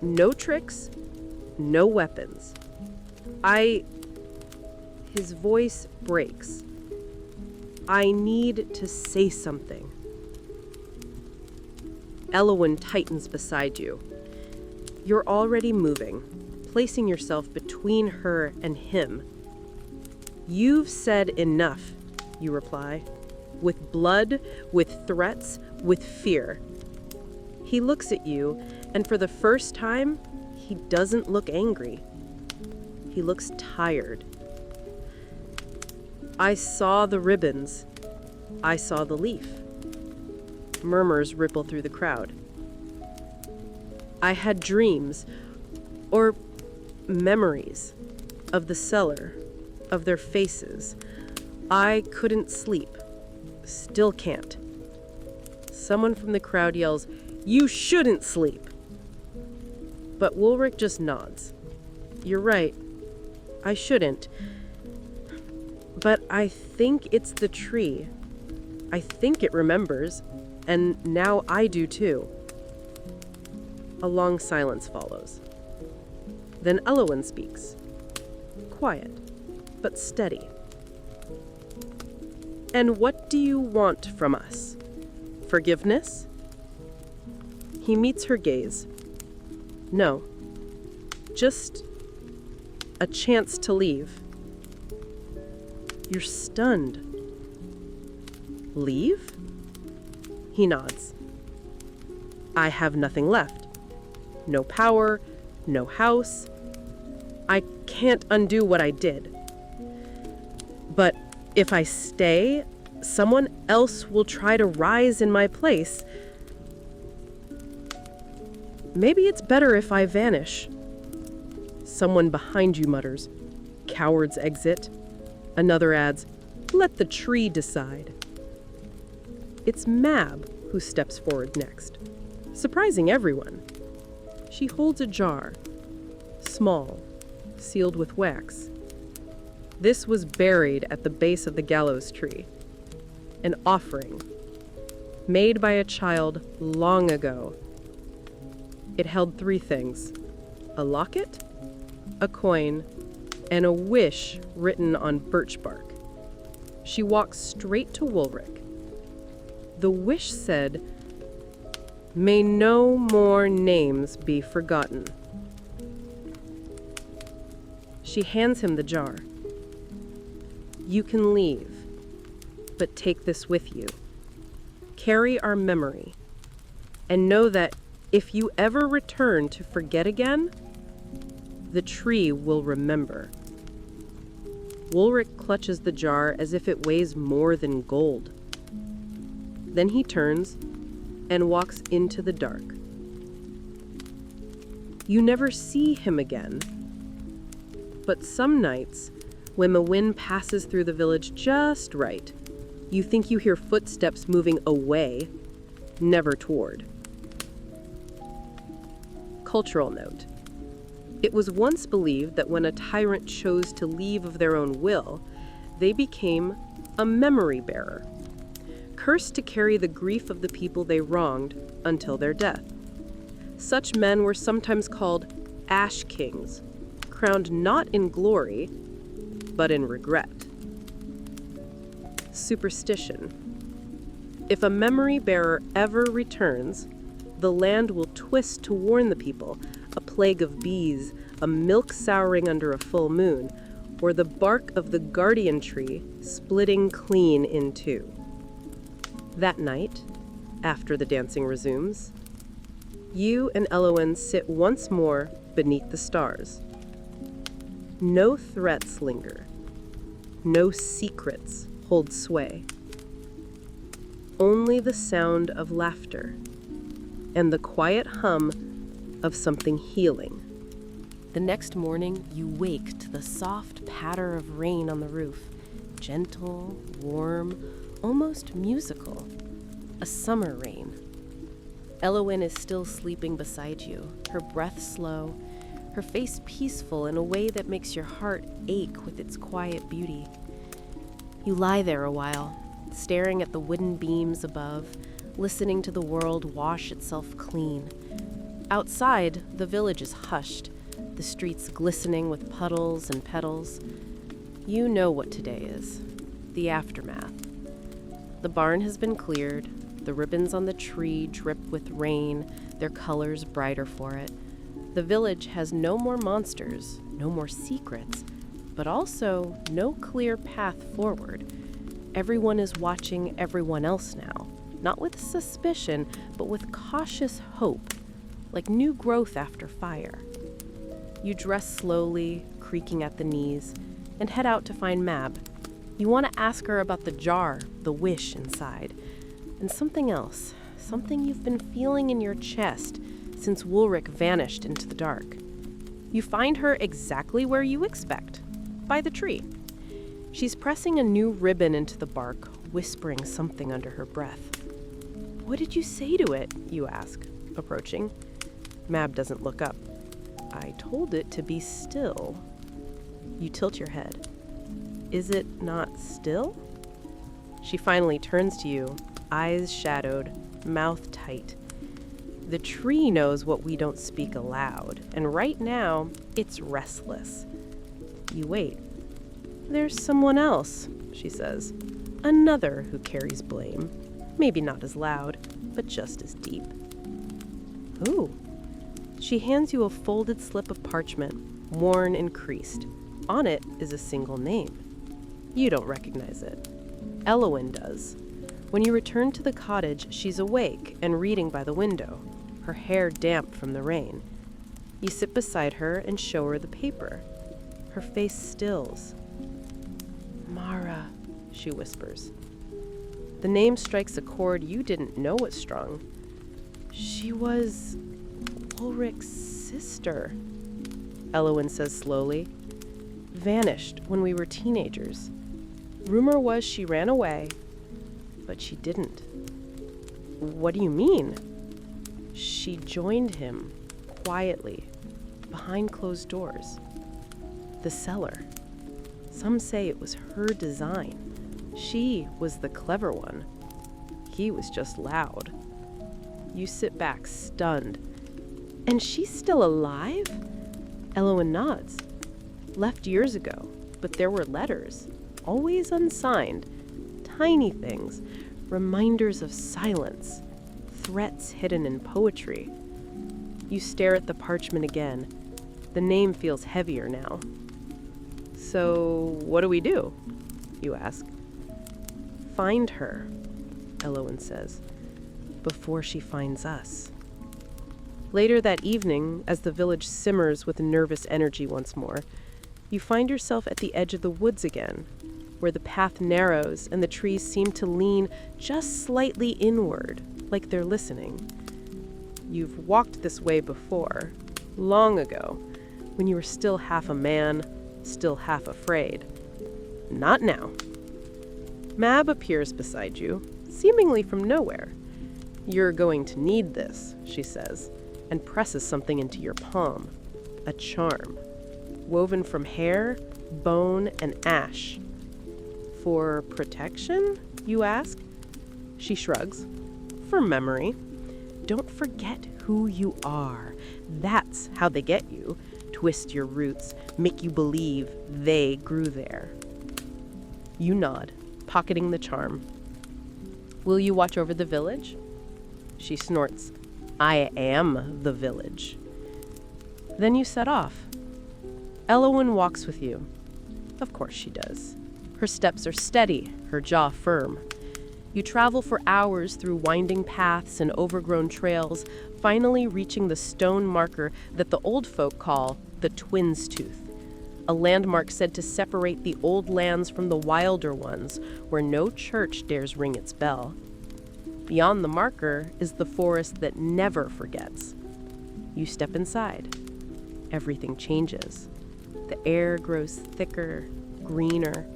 No tricks, no weapons. His voice breaks. "I need to say something." Elowen tightens beside you. You're already moving, placing yourself between her and him. "You've said enough," you reply, with blood, with threats, with fear. He looks at you, and for the first time, he doesn't look angry. He looks tired. "I saw the ribbons. I saw the leaf." Murmurs ripple through the crowd. "I had dreams, or memories, of the cellar, of their faces. I couldn't sleep. Still can't." Someone from the crowd yells, "You shouldn't sleep!" But Wulrich just nods. "You're right. I shouldn't. But I think it's the tree. I think it remembers, and now I do too." A long silence follows. Then Elowen speaks. Quiet, but steady. "And what do you want from us? Forgiveness?" He meets her gaze. "No. Just a chance to leave." You're stunned. "Leave?" He nods. "I have nothing left. No power, no house. I can't undo what I did. But if I stay, someone else will try to rise in my place. Maybe it's better if I vanish." Someone behind you mutters, "Cowards exit." Another adds, "Let the tree decide." It's Mab who steps forward next, surprising everyone. She holds a jar, small, sealed with wax. This was buried at the base of the gallows tree. An offering, made by a child long ago. It held 3 things: a locket, a coin, and a wish written on birch bark. She walks straight to Wulrich. The wish said, "May no more names be forgotten." She hands him the jar. "You can leave, but take this with you. Carry our memory, and know that if you ever return to forget again, the tree will remember." Wulrich clutches the jar as if it weighs more than gold. Then he turns and walks into the dark. You never see him again. But some nights, when the wind passes through the village just right, you think you hear footsteps moving away, never toward. Cultural note. It was once believed that when a tyrant chose to leave of their own will, they became a memory bearer, cursed to carry the grief of the people they wronged until their death. Such men were sometimes called ash kings, crowned not in glory, but in regret. Superstition. If a memory bearer ever returns, the land will twist to warn the people, a plague of bees, a milk souring under a full moon, or the bark of the guardian tree splitting clean in two. That night, after the dancing resumes, you and Elowen sit once more beneath the stars. No threats linger. No secrets hold sway. Only the sound of laughter and the quiet hum of something healing. The next morning, you wake to the soft patter of rain on the roof. Gentle, warm, almost musical. A summer rain. Elowen is still sleeping beside you, her breath slow, her face peaceful in a way that makes your heart ache with its quiet beauty. You lie there a while, staring at the wooden beams above, listening to the world wash itself clean. Outside, the village is hushed, the streets glistening with puddles and petals. You know what today is, the aftermath. The barn has been cleared, the ribbons on the tree drip with rain, their colors brighter for it. The village has no more monsters, no more secrets, but also no clear path forward. Everyone is watching everyone else now, not with suspicion, but with cautious hope, like new growth after fire. You dress slowly, creaking at the knees, and head out to find Mab. You want to ask her about the jar, the wish inside, and something else, something you've been feeling in your chest since Woolric vanished into the dark. You find her exactly where you expect, by the tree. She's pressing a new ribbon into the bark, whispering something under her breath. "What did you say to it?" you ask, approaching. Mab doesn't look up. "I told it to be still." You tilt your head. "Is it not still?" She finally turns to you, eyes shadowed, mouth tight. The tree knows what we don't speak aloud, and right now, it's restless. You wait. "There's someone else," she says. "Another who carries blame. Maybe not as loud, but just as deep." "Who?" She hands you a folded slip of parchment, worn and creased. On it is a single name. You don't recognize it. Elowen does. When you return to the cottage, she's awake and reading by the window, her hair damp from the rain. You sit beside her and show her the paper. Her face stills. "Mara," she whispers. The name strikes a chord you didn't know it strung. "She was Ulrich's sister," Elowen says slowly. "Vanished when we were teenagers. Rumor was she ran away, but she didn't." "What do you mean?" "She joined him, quietly, behind closed doors. The cellar. Some say it was her design. She was the clever one. He was just loud." You sit back, stunned. "And she's still alive?" Elowen nods. "Left years ago, but there were letters, always unsigned, tiny things, reminders of silence, threats hidden in poetry." You stare at the parchment again. The name feels heavier now. "So, what do we do?" you ask. "Find her," Elowen says, "before she finds us." Later that evening, as the village simmers with nervous energy once more, you find yourself at the edge of the woods again, where the path narrows and the trees seem to lean just slightly inward, like they're listening. You've walked this way before, long ago, when you were still half a man, still half afraid. Not now. Mab appears beside you, seemingly from nowhere. "You're going to need this," she says, and presses something into your palm. A charm, woven from hair, bone, and ash. "For protection?" you ask. She shrugs. "For memory. Don't forget who you are. That's how they get you, twist your roots, make you believe they grew there. You nod, pocketing the charm. Will you watch over the village? She snorts. I am the village. Then you set off. Elowen walks with you. Of course she does. Her steps are steady, her jaw firm. You travel for hours through winding paths and overgrown trails, finally reaching the stone marker that the old folk call the Twins' Tooth, a landmark said to separate the old lands from the wilder ones, where no church dares ring its bell. Beyond the marker is the forest that never forgets. You step inside. Everything changes. The air grows thicker, greener.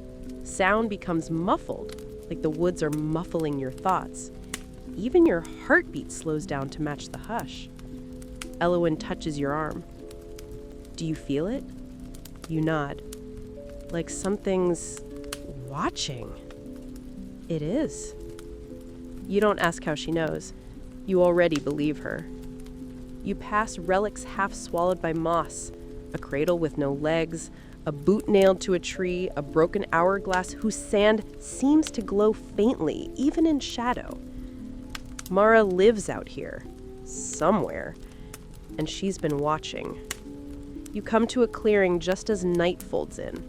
Sound becomes muffled, like the woods are muffling your thoughts. Even your heartbeat slows down to match the hush. Elowen touches your arm. Do you feel it? You nod. Like something's watching. It is. You don't ask how she knows. You already believe her. You pass relics half swallowed by moss, a cradle with no legs, a boot nailed to a tree, a broken hourglass whose sand seems to glow faintly, even in shadow. Mara lives out here, somewhere, and she's been watching. You come to a clearing just as night folds in.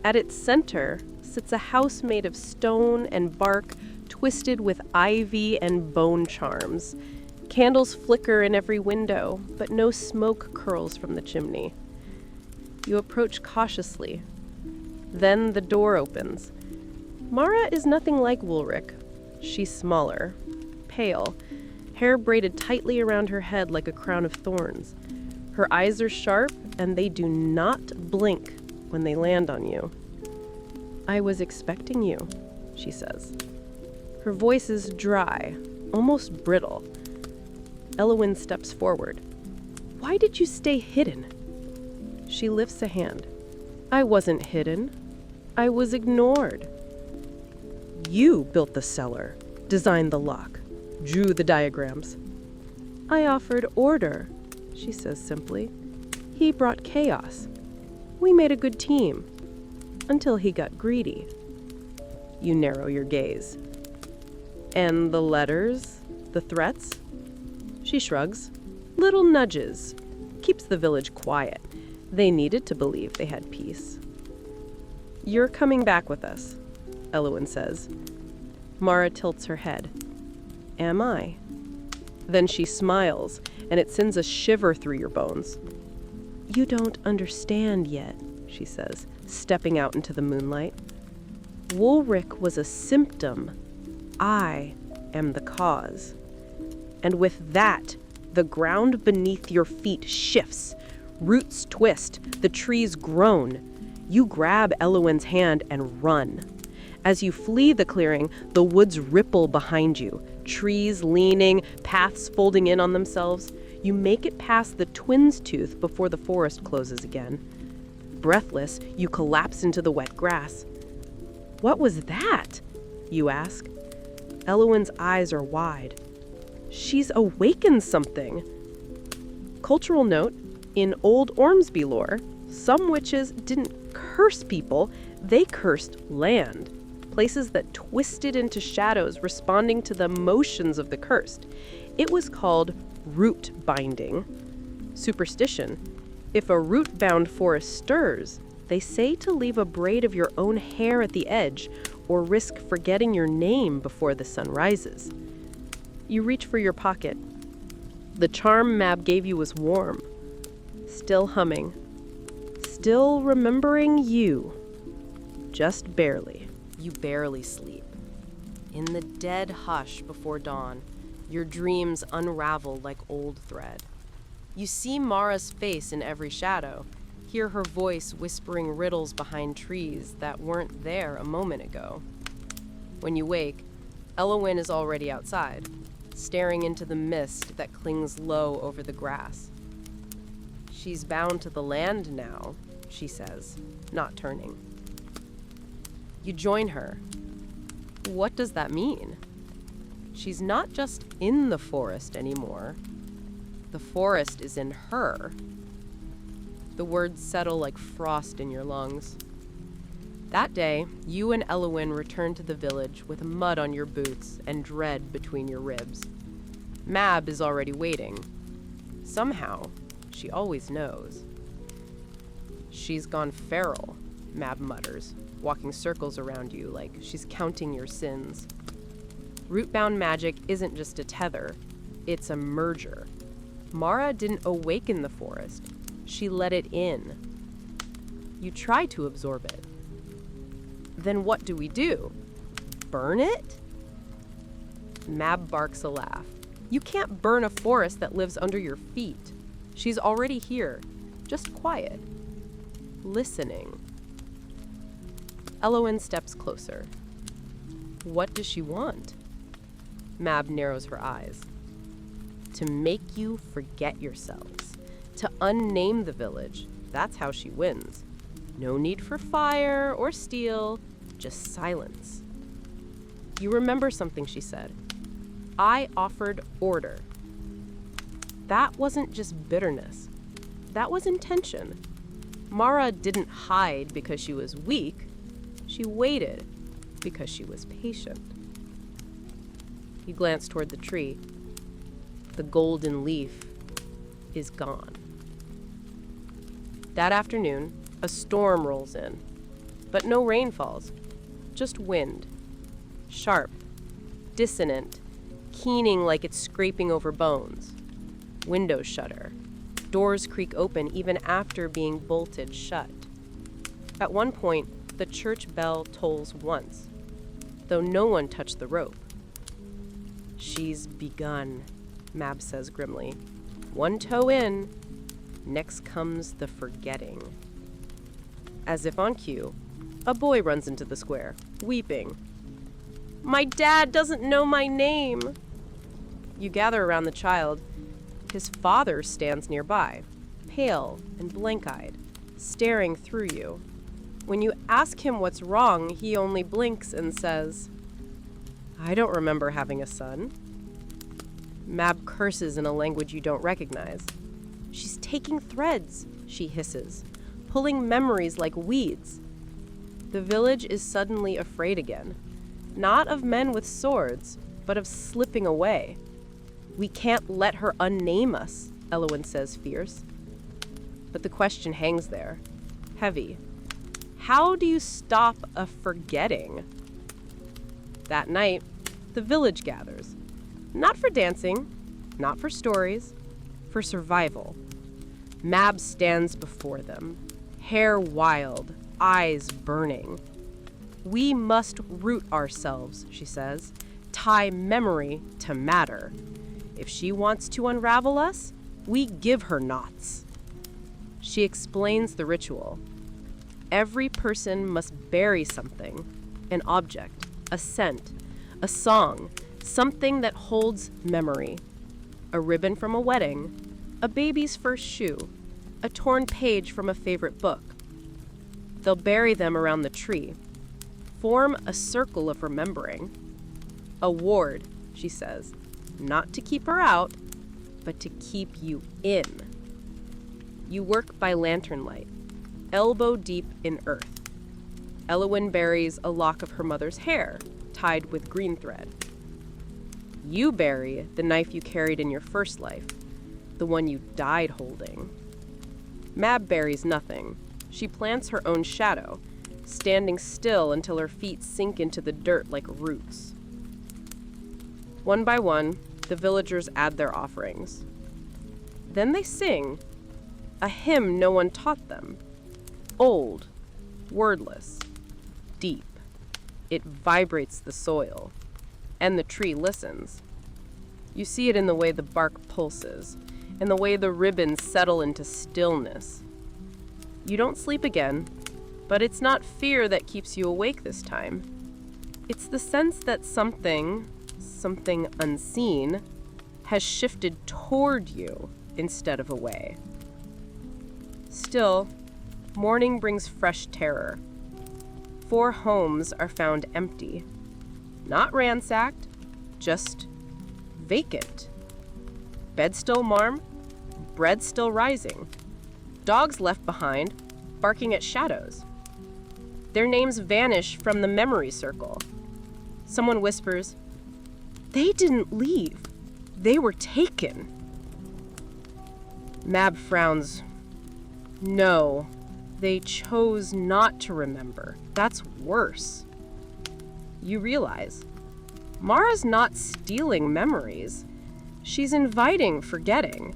At its center sits a house made of stone and bark, twisted with ivy and bone charms. Candles flicker in every window, but no smoke curls from the chimney. You approach cautiously. Then the door opens. Mara is nothing like Woolric. She's smaller, pale, hair braided tightly around her head like a crown of thorns. Her eyes are sharp, and they do not blink when they land on you. I was expecting you, she says. Her voice is dry, almost brittle. Elowen steps forward. Why did you stay hidden? She lifts a hand. I wasn't hidden. I was ignored. You built the cellar, designed the lock, drew the diagrams. I offered order, she says simply. He brought chaos. We made a good team, until he got greedy. You narrow your gaze. And the letters, the threats? She shrugs. Little nudges. Keeps the village quiet. They needed to believe they had peace. You're coming back with us, Elowen says. Mara tilts her head. Am I? Then she smiles, and it sends a shiver through your bones. You don't understand yet, she says, stepping out into the moonlight. Woolric was a symptom. I am the cause. And with that, the ground beneath your feet shifts. Roots twist, the trees groan. You grab Elowen's hand and run. As you flee the clearing, the woods ripple behind you, trees leaning, paths folding in on themselves. You make it past the Twins' Tooth before the forest closes again. Breathless, you collapse into the wet grass. What was that? You ask. Elowen's eyes are wide. She's awakened something. Cultural note, in old Ormsby lore, some witches didn't curse people, they cursed land. Places that twisted into shadows responding to the motions of the cursed. It was called root binding. Superstition. If a root-bound forest stirs, they say to leave a braid of your own hair at the edge or risk forgetting your name before the sun rises. You reach for your pocket. The charm Mab gave you was warm. Still humming. Still remembering you. Just barely. You barely sleep. In the dead hush before dawn, your dreams unravel like old thread. You see Mara's face in every shadow, hear her voice whispering riddles behind trees that weren't there a moment ago. When you wake, Elowen is already outside, staring into the mist that clings low over the grass. She's bound to the land now, she says, not turning. You join her. What does that mean? She's not just in the forest anymore. The forest is in her. The words settle like frost in your lungs. That day, you and Elowin return to the village with mud on your boots and dread between your ribs. Mab is already waiting. Somehow, she always knows. She's gone feral, Mab mutters, walking circles around you like she's counting your sins. Rootbound magic isn't just a tether, it's a merger. Mara didn't awaken the forest, she let it in. You try to absorb it. Then what do we do? Burn it? Mab barks a laugh. You can't burn a forest that lives under your feet. She's already here, just quiet, listening. Elowin steps closer. What does she want? Mab narrows her eyes. To make you forget yourselves. To unname the village. That's how she wins. No need for fire or steel, just silence. You remember something she said. I offered order. That wasn't just bitterness. That was intention. Mara didn't hide because she was weak. She waited because she was patient. You glance toward the tree. The golden leaf is gone. That afternoon, a storm rolls in, but no rain falls, just wind. Sharp, dissonant, keening like it's scraping over bones. Windows shudder. Doors creak open even after being bolted shut. At one point, the church bell tolls once, though no one touched the rope. She's begun, Mab says grimly. One toe in, next comes the forgetting. As if on cue, a boy runs into the square, weeping. My dad doesn't know my name. You gather around the child. His father stands nearby, pale and blank-eyed, staring through you. When you ask him what's wrong, he only blinks and says, I don't remember having a son. Mab curses in a language you don't recognize. She's taking threads, she hisses, pulling memories like weeds. The village is suddenly afraid again, not of men with swords, but of slipping away. We can't let her unname us, Elowin says fierce. But the question hangs there, heavy. How do you stop a forgetting? That night, the village gathers. Not for dancing, not for stories, for survival. Mab stands before them, hair wild, eyes burning. We must root ourselves, she says, tie memory to matter. If she wants to unravel us, we give her knots. She explains the ritual. Every person must bury something, an object, a scent, a song, something that holds memory. A ribbon from a wedding, a baby's first shoe, a torn page from a favorite book. They'll bury them around the tree. Form a circle of remembering. A ward, she says, not to keep her out, but to keep you in. You work by lantern light, elbow deep in earth. Elowin buries a lock of her mother's hair, tied with green thread. You bury the knife you carried in your first life, the one you died holding. Mab buries nothing. She plants her own shadow, standing still until her feet sink into the dirt like roots. One by one, the villagers add their offerings. Then they sing, a hymn no one taught them. Old, wordless, deep. It vibrates the soil, and the tree listens. You see it in the way the bark pulses, and the way the ribbons settle into stillness. You don't sleep again, but it's not fear that keeps you awake this time. It's the sense that something unseen, has shifted toward you instead of away. Still, morning brings fresh terror. 4 homes are found empty. Not ransacked, just vacant. Bed still warm, bread still rising. dogs left behind, barking at shadows. Their names vanish from the memory circle. Someone whispers, "They didn't leave. They were taken." Mab frowns. "No, they chose not to remember. That's worse." You realize, Mara's not stealing memories. She's inviting forgetting.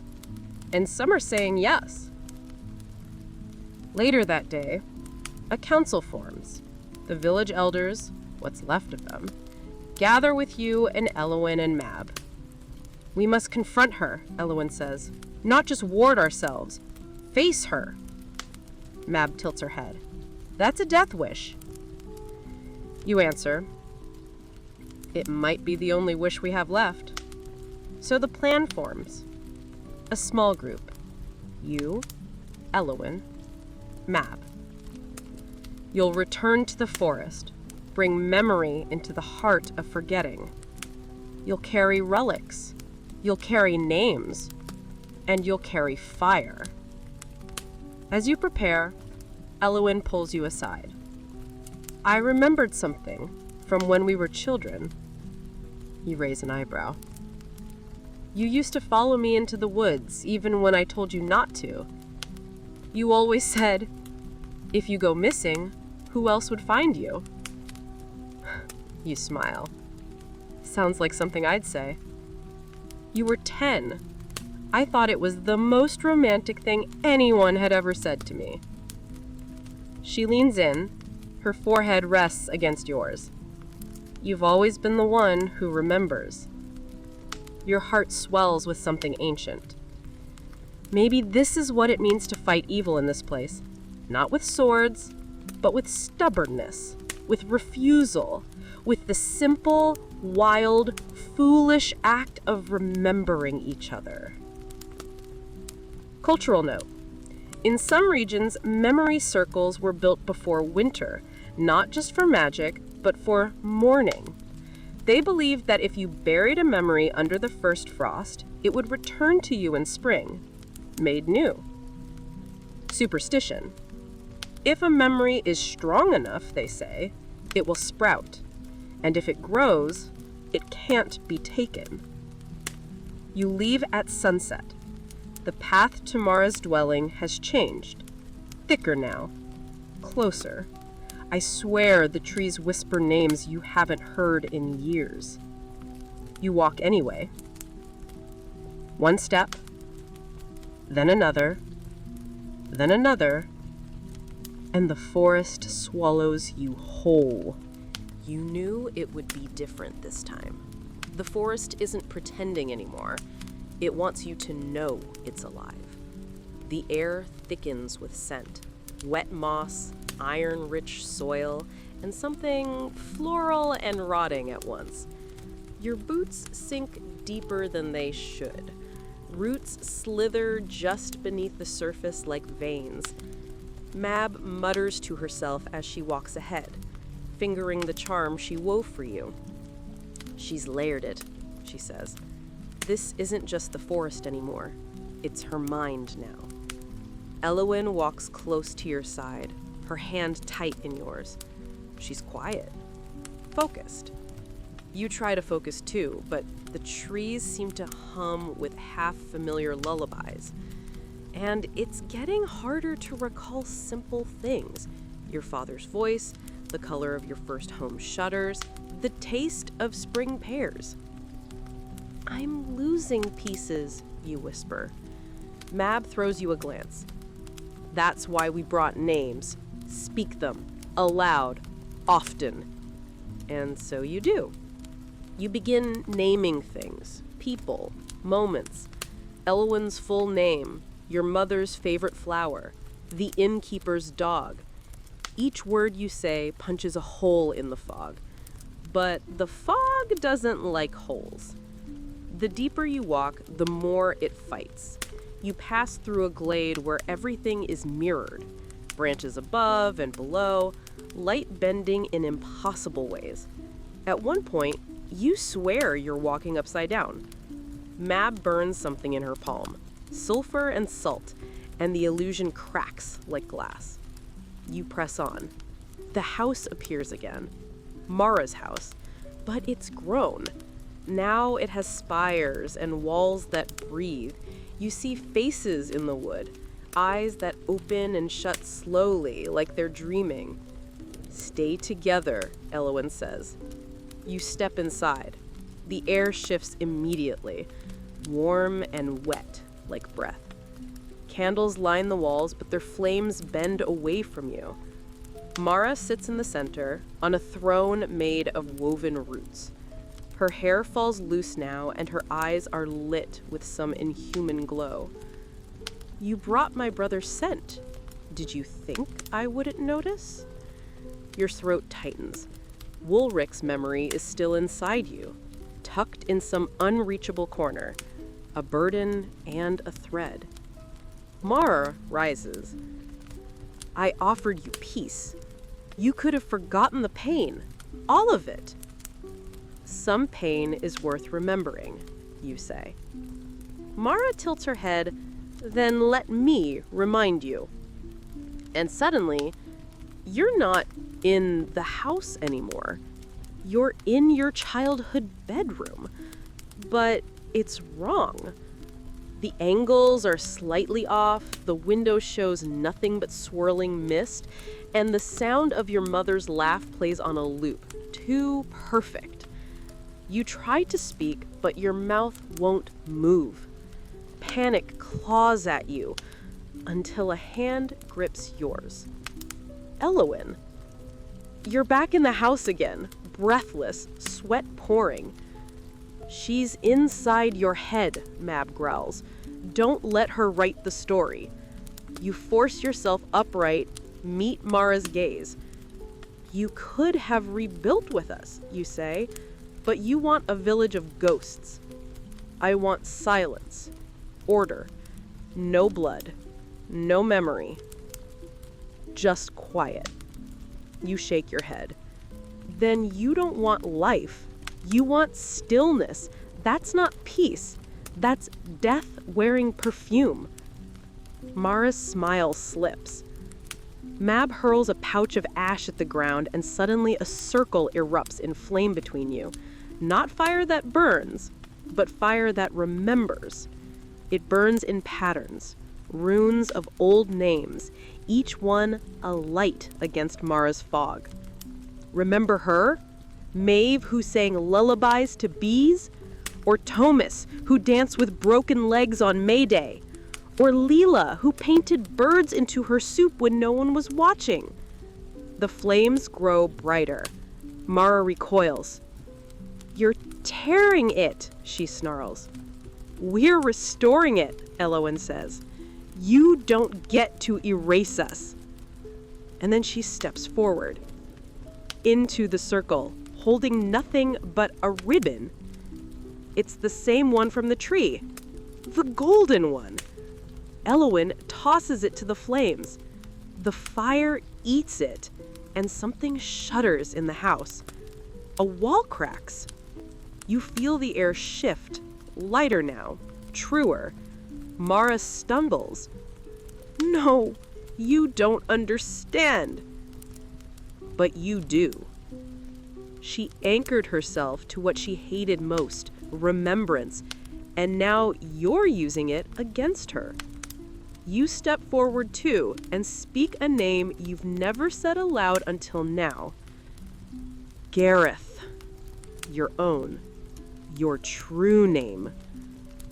And some are saying yes. Later that day, a council forms. The village elders, what's left of them, gather with you and Elowen and Mab. "We must confront her," Elowen says. "Not just ward ourselves. Face her." Mab tilts her head. "That's a death wish." You answer, "It might be the only wish we have left." So the plan forms. A small group. You, Elowen, Mab. You'll return to the forest, bring memory into the heart of forgetting. You'll carry relics. You'll carry names. And you'll carry fire. As you prepare, Elowen pulls you aside. "I remembered something from when we were children." You raise an eyebrow. "You used to follow me into the woods, even when I told you not to. You always said, 'If you go missing, who else would find you?'" You smile. "Sounds like something I'd say." "You were 10. I thought it was the most romantic thing anyone had ever said to me." She leans in. Her forehead rests against yours. "You've always been the one who remembers." Your heart swells with something ancient. Maybe this is what it means to fight evil in this place. Not with swords, but with stubbornness, with refusal, with the simple, wild, foolish act of remembering each other. Cultural note. In some regions, memory circles were built before winter, not just for magic, but for mourning. They believed that if you buried a memory under the first frost, it would return to you in spring, made new. Superstition. If a memory is strong enough, they say, it will sprout. And if it grows, it can't be taken. You leave at sunset. The path to Mara's dwelling has changed. Thicker now. Closer. I swear the trees whisper names you haven't heard in years. You walk anyway. One step, then another, and the forest swallows you whole. You knew it would be different this time. The forest isn't pretending anymore. It wants you to know it's alive. The air thickens with scent. Wet moss, iron-rich soil, and something floral and rotting at once. Your boots sink deeper than they should. Roots slither just beneath the surface like veins. Mab mutters to herself as she walks ahead, fingering the charm she wove for you. "She's layered it," she says. "This isn't just the forest anymore. It's her mind now." Elowen walks close to your side, her hand tight in yours. She's quiet, focused. You try to focus too, but the trees seem to hum with half-familiar lullabies. And it's getting harder to recall simple things. Your father's voice, the color of your first home shutters, the taste of spring pears. "I'm losing pieces," you whisper. Mab throws you a glance. "That's why we brought names. Speak them, aloud, often." And so you do. You begin naming things, people, moments. Elowen's full name, your mother's favorite flower, the innkeeper's dog. Each word you say punches a hole in the fog. But the fog doesn't like holes. The deeper you walk, the more it fights. You pass through a glade where everything is mirrored. Branches above and below, light bending in impossible ways. At one point, you swear you're walking upside down. Mab burns something in her palm, sulfur and salt, and the illusion cracks like glass. You press on. The house appears again. Mara's house. But it's grown. Now it has spires and walls that breathe. You see faces in the wood, eyes that open and shut slowly like they're dreaming. Stay together, Elowen says. You step inside. The air shifts immediately, warm and wet like breath. Candles line the walls, but their flames bend away from you. Mara sits in the center, on a throne made of woven roots. Her hair falls loose now, and her eyes are lit with some inhuman glow. You brought my brother's scent. Did you think I wouldn't notice? Your throat tightens. Woolrich's memory is still inside you, tucked in some unreachable corner, a burden and a thread. Mara rises. I offered you peace. You could have forgotten the pain, all of it. Some pain is worth remembering, you say. Mara tilts her head, then let me remind you. And suddenly, you're not in the house anymore. You're in your childhood bedroom. But it's wrong. The angles are slightly off, the window shows nothing but swirling mist, and the sound of your mother's laugh plays on a loop. Too perfect. You try to speak, but your mouth won't move. Panic claws at you until a hand grips yours. Elowen. You're back in the house again, breathless, sweat pouring. She's inside your head, Mab growls. Don't let her write the story. You force yourself upright, meet Mara's gaze. You could have rebuilt with us, you say, but you want a village of ghosts. I want silence, order, no blood, no memory, just quiet. You shake your head. Then you don't want life. You want stillness. That's not peace. That's death wearing perfume. Mara's smile slips. Mab hurls a pouch of ash at the ground, and suddenly a circle erupts in flame between you. Not fire that burns, but fire that remembers. It burns in patterns, runes of old names, each one a light against Mara's fog. Remember her? Maeve, who sang lullabies to bees? Or Thomas, who danced with broken legs on May Day? Or Leela, who painted birds into her soup when no one was watching? The flames grow brighter. Mara recoils. You're tearing it, she snarls. We're restoring it, Elowen says. You don't get to erase us. And then she steps forward. Into the circle, holding nothing but a ribbon. It's the same one from the tree. The golden one. Elowen tosses it to the flames. The fire eats it, and something shudders in the house. A wall cracks. You feel the air shift, lighter now, truer. Mara stumbles. No, you don't understand. But you do. She anchored herself to what she hated most, remembrance, and now you're using it against her. You step forward too and speak a name you've never said aloud until now. Gareth. Your own. Your true name.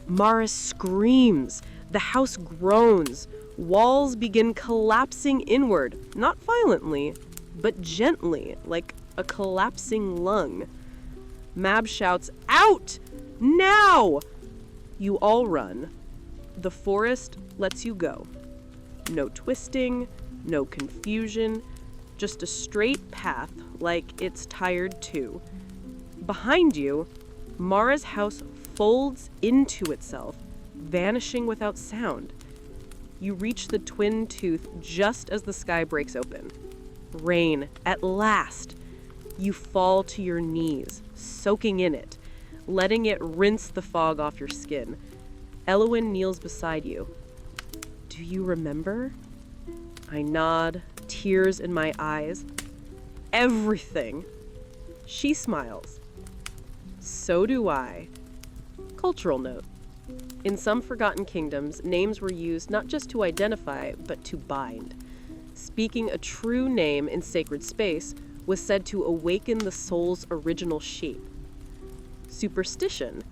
Mara screams. The house groans. Walls begin collapsing inward, not violently, but gently, like a collapsing lung. Mab shouts, "Out! Now!" You all run. The forest lets you go. No twisting, no confusion, just a straight path like it's tired too. Behind you, Mara's house folds into itself, vanishing without sound. You reach the twin tooth just as the sky breaks open. Rain, at last. You fall to your knees, soaking in it, letting it rinse the fog off your skin. Elowen kneels beside you. Do Do you remember? I nod, tears in my eyes. Everything. She smiles. So do I. Cultural note. In some forgotten kingdoms, names were used not just to identify, but to bind. Speaking a true name in sacred space was said to awaken the soul's original shape. Superstition.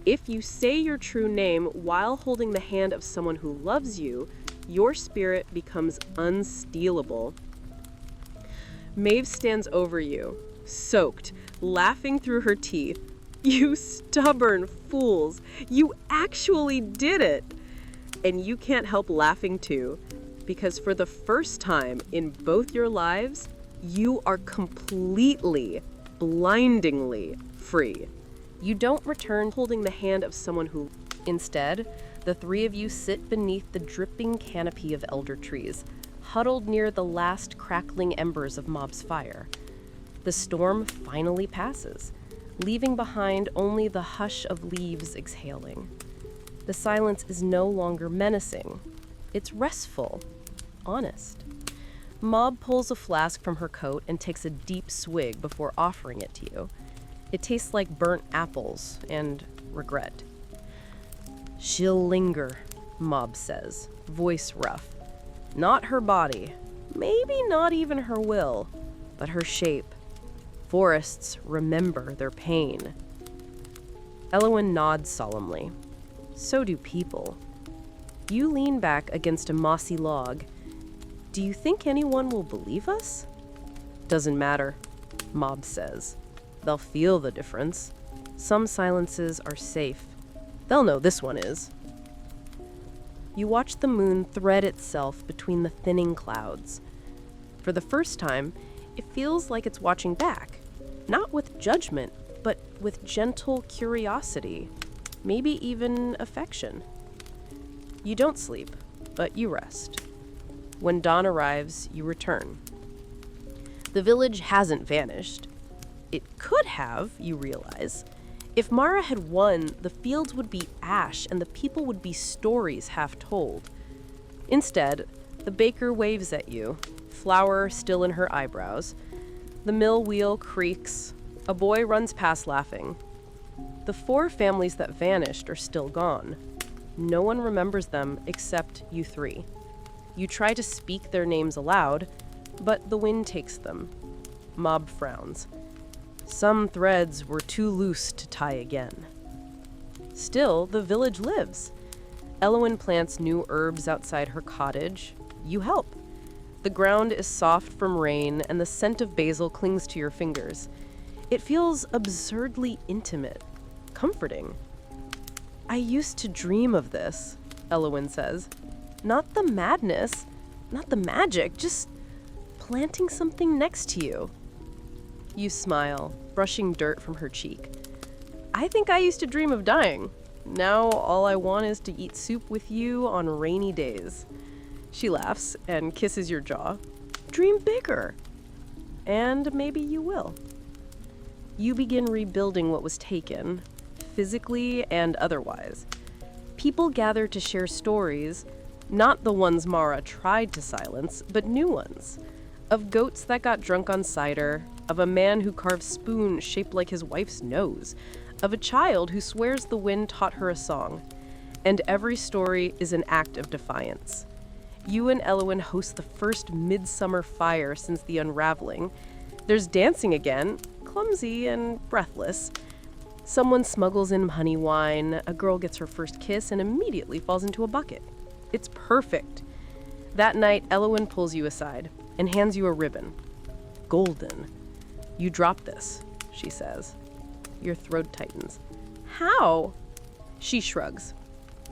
If you say your true name while holding the hand of someone who loves you, your spirit becomes unstealable. Maeve stands over you, soaked, laughing through her teeth. You stubborn fools! You actually did it! And you can't help laughing too, because for the first time in both your lives, you are completely, blindingly free. You don't return holding the hand of someone who... Instead, the three of you sit beneath the dripping canopy of elder trees, huddled near the last crackling embers of Mob's fire. The storm finally passes, leaving behind only the hush of leaves exhaling. The silence is no longer menacing. It's restful, honest. Mob pulls a flask from her coat and takes a deep swig before offering it to you. It tastes like burnt apples and regret. She'll linger, Mob says, voice rough. Not her body, maybe not even her will, but her shape. Forests remember their pain. Elowyn nods solemnly. So do people. You lean back against a mossy log. Do you think anyone will believe us? Doesn't matter, Mob says. They'll feel the difference. Some silences are safe. They'll know this one is. You watch the moon thread itself between the thinning clouds. For the first time, it feels like it's watching back. Not with judgment, but with gentle curiosity. Maybe even affection. You don't sleep, but you rest. When dawn arrives, you return. The village hasn't vanished. It could have, you realize. If Mara had won, the fields would be ash and the people would be stories half told. Instead, the baker waves at you, flour still in her eyebrows. The mill wheel creaks. A boy runs past laughing. The 4 families that vanished are still gone. No one remembers them except you 3. You try to speak their names aloud, but the wind takes them. Mob frowns. Some threads were too loose to tie again. Still, the village lives. Elowyn plants new herbs outside her cottage. You help. The ground is soft from rain, and the scent of basil clings to your fingers. It feels absurdly intimate, comforting. I used to dream of this, Elowyn says. Not the madness, not the magic, just planting something next to you. You smile, brushing dirt from her cheek. I think I used to dream of dying. Now all I want is to eat soup with you on rainy days. She laughs and kisses your jaw. Dream bigger. And maybe you will. You begin rebuilding what was taken, physically and otherwise. People gather to share stories, not the ones Mara tried to silence, but new ones. Of goats that got drunk on cider, of a man who carved spoons shaped like his wife's nose, of a child who swears the wind taught her a song. And every story is an act of defiance. You and Elowyn host the first midsummer fire since the unraveling. There's dancing again, clumsy and breathless. Someone smuggles in honey wine, a girl gets her first kiss and immediately falls into a bucket. It's perfect. That night, Elowyn pulls you aside and hands you a ribbon. Golden. You drop this, she says. Your throat tightens. How? She shrugs.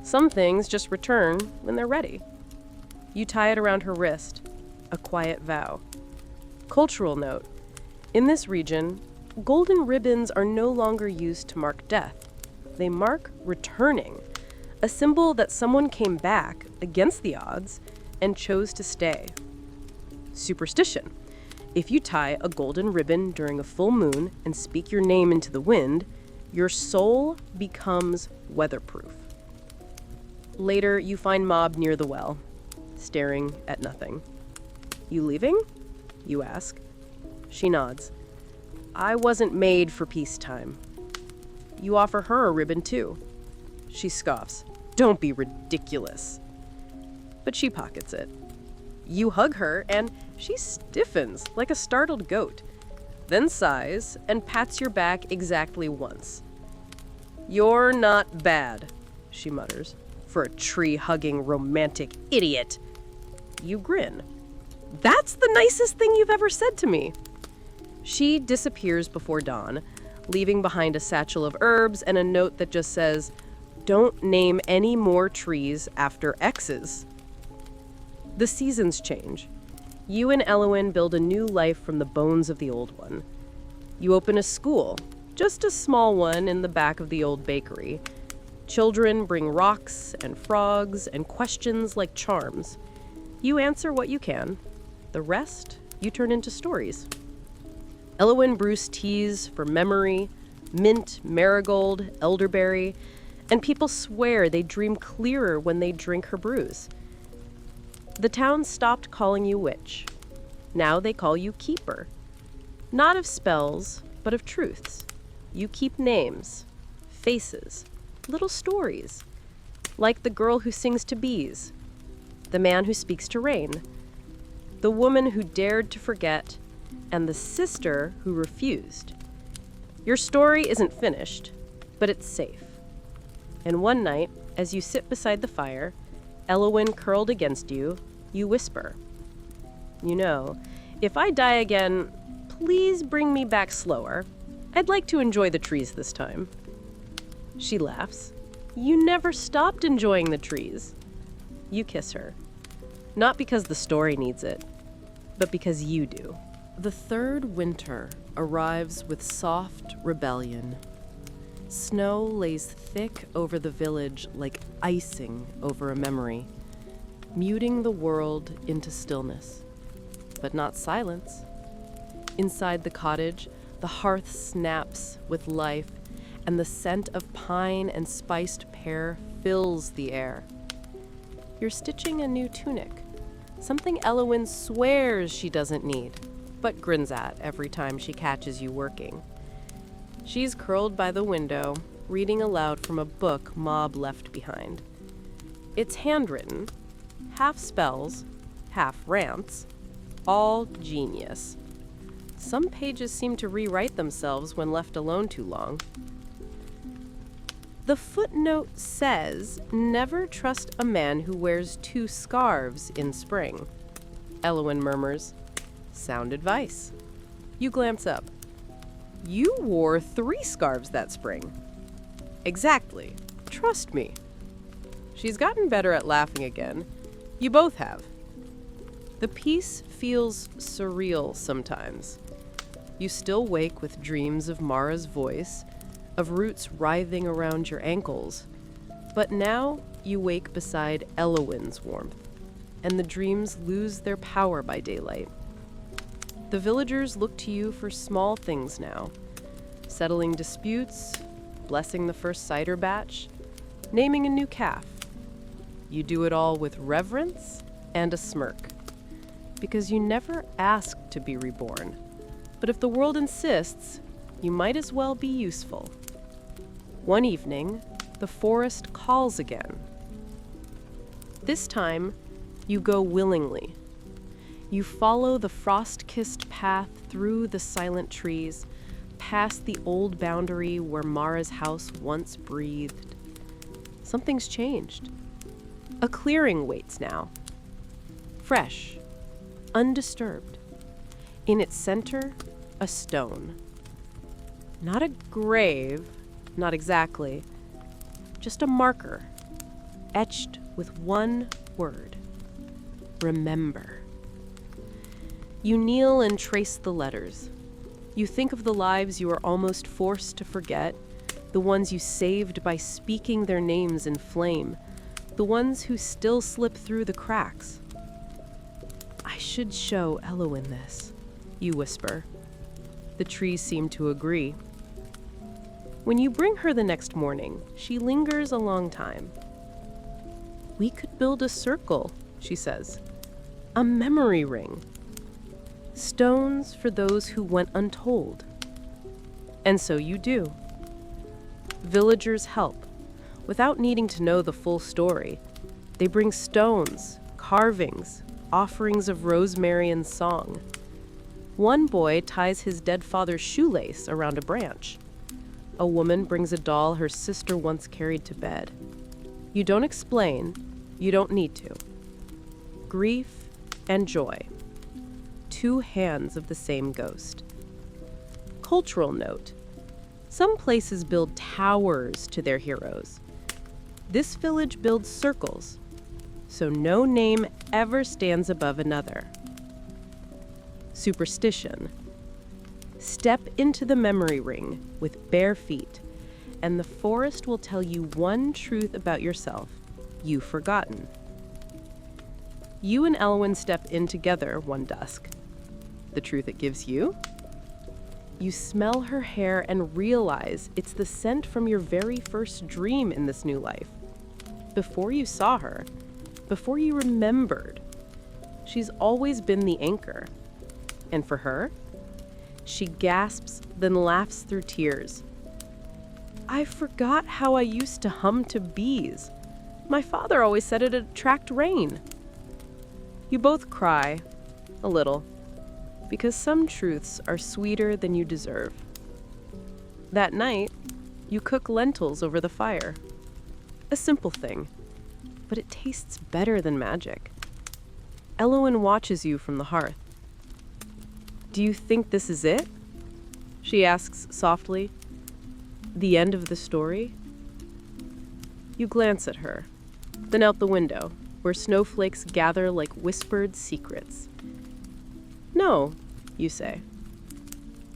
Some things just return when they're ready. You tie it around her wrist, a quiet vow. Cultural note. In this region, golden ribbons are no longer used to mark death. They mark returning, a symbol that someone came back against the odds and chose to stay. Superstition. If you tie a golden ribbon during a full moon and speak your name into the wind, your soul becomes weatherproof. Later, you find Mob near the well. staring at nothing. You leaving? You ask. She nods. I wasn't made for peacetime. You offer her a ribbon too. She scoffs. Don't be ridiculous. But she pockets it. You hug her and she stiffens like a startled goat, then sighs and pats your back exactly once. You're not bad, she mutters, for a tree-hugging romantic idiot. You grin. That's the nicest thing you've ever said to me. She disappears before dawn, leaving behind a satchel of herbs and a note that just says, "Don't name any more trees after X's." The seasons change. You and Elowin build a new life from the bones of the old one. You open a school, just a small one in the back of the old bakery. Children bring rocks and frogs and questions like charms. You answer what you can. The rest, you turn into stories. Elowin brews teas for memory, mint, marigold, elderberry, and people swear they dream clearer when they drink her brews. The town stopped calling you witch. Now they call you keeper. Not of spells, but of truths. You keep names, faces, little stories, like the girl who sings to bees, the man who speaks to rain, the woman who dared to forget, and the sister who refused. Your story isn't finished, but it's safe. And one night, as you sit beside the fire, Elowin curled against you, you whisper, "You know, if I die again, please bring me back slower. I'd like to enjoy the trees this time." She laughs. "You never stopped enjoying the trees." You kiss her. Not because the story needs it, but because you do. The third winter arrives with soft rebellion. Snow lays thick over the village like icing over a memory, muting the world into stillness, but not silence. Inside the cottage, the hearth snaps with life, and the scent of pine and spiced pear fills the air. You're stitching a new tunic, something Elowin swears she doesn't need, but grins at every time she catches you working. She's curled by the window, reading aloud from a book Mob left behind. It's handwritten, half spells, half rants, all genius. Some pages seem to rewrite themselves when left alone too long. The footnote says, "Never trust a man who wears 2 scarves in spring." Elowin murmurs, "Sound advice." You glance up. "You wore 3 scarves that spring." "Exactly. Trust me." She's gotten better at laughing again. You both have. The peace feels surreal sometimes. You still wake with dreams of Mara's voice, of roots writhing around your ankles, but now you wake beside Elowin's warmth, and the dreams lose their power by daylight. The villagers look to you for small things now, settling disputes, blessing the first cider batch, naming a new calf. You do it all with reverence and a smirk, because you never asked to be reborn. But if the world insists, you might as well be useful. One evening, the forest calls again. This time, you go willingly. You follow the frost-kissed path through the silent trees, past the old boundary where Mara's house once breathed. Something's changed. A clearing waits now. Fresh, undisturbed. In its center, a stone. Not a grave, not exactly, just a marker, etched with one word: remember. You kneel and trace the letters. You think of the lives you are almost forced to forget, the ones you saved by speaking their names in flame, the ones who still slip through the cracks. "I should show Elowin this," you whisper. The trees seem to agree. When you bring her the next morning, she lingers a long time. "We could build a circle," she says. A memory ring. Stones for those who went untold. And so you do. Villagers help, without needing to know the full story. They bring stones, carvings, offerings of rosemary and song. One boy ties his dead father's shoelace around a branch. A woman brings a doll her sister once carried to bed. You don't explain, you don't need to. Grief and joy. Two hands of the same ghost. Cultural note. Some places build towers to their heroes. This village builds circles, so no name ever stands above another. Superstition. Step into the memory ring with bare feet, and the forest will tell you one truth about yourself you've forgotten. You and Elwyn step in together one dusk. The truth it gives you? You smell her hair and realize it's the scent from your very first dream in this new life. Before you saw her, before you remembered, she's always been the anchor. And for her, she gasps, then laughs through tears. I forgot how I used to hum to bees. My father always said it'd attract rain. You both cry, a little, because some truths are sweeter than you deserve. That night, you cook lentils over the fire. A simple thing, but it tastes better than magic. Elwyn watches you from the hearth. Do you think this is it? She asks softly. The end of the story? You glance at her, then out the window, where snowflakes gather like whispered secrets. No, you say.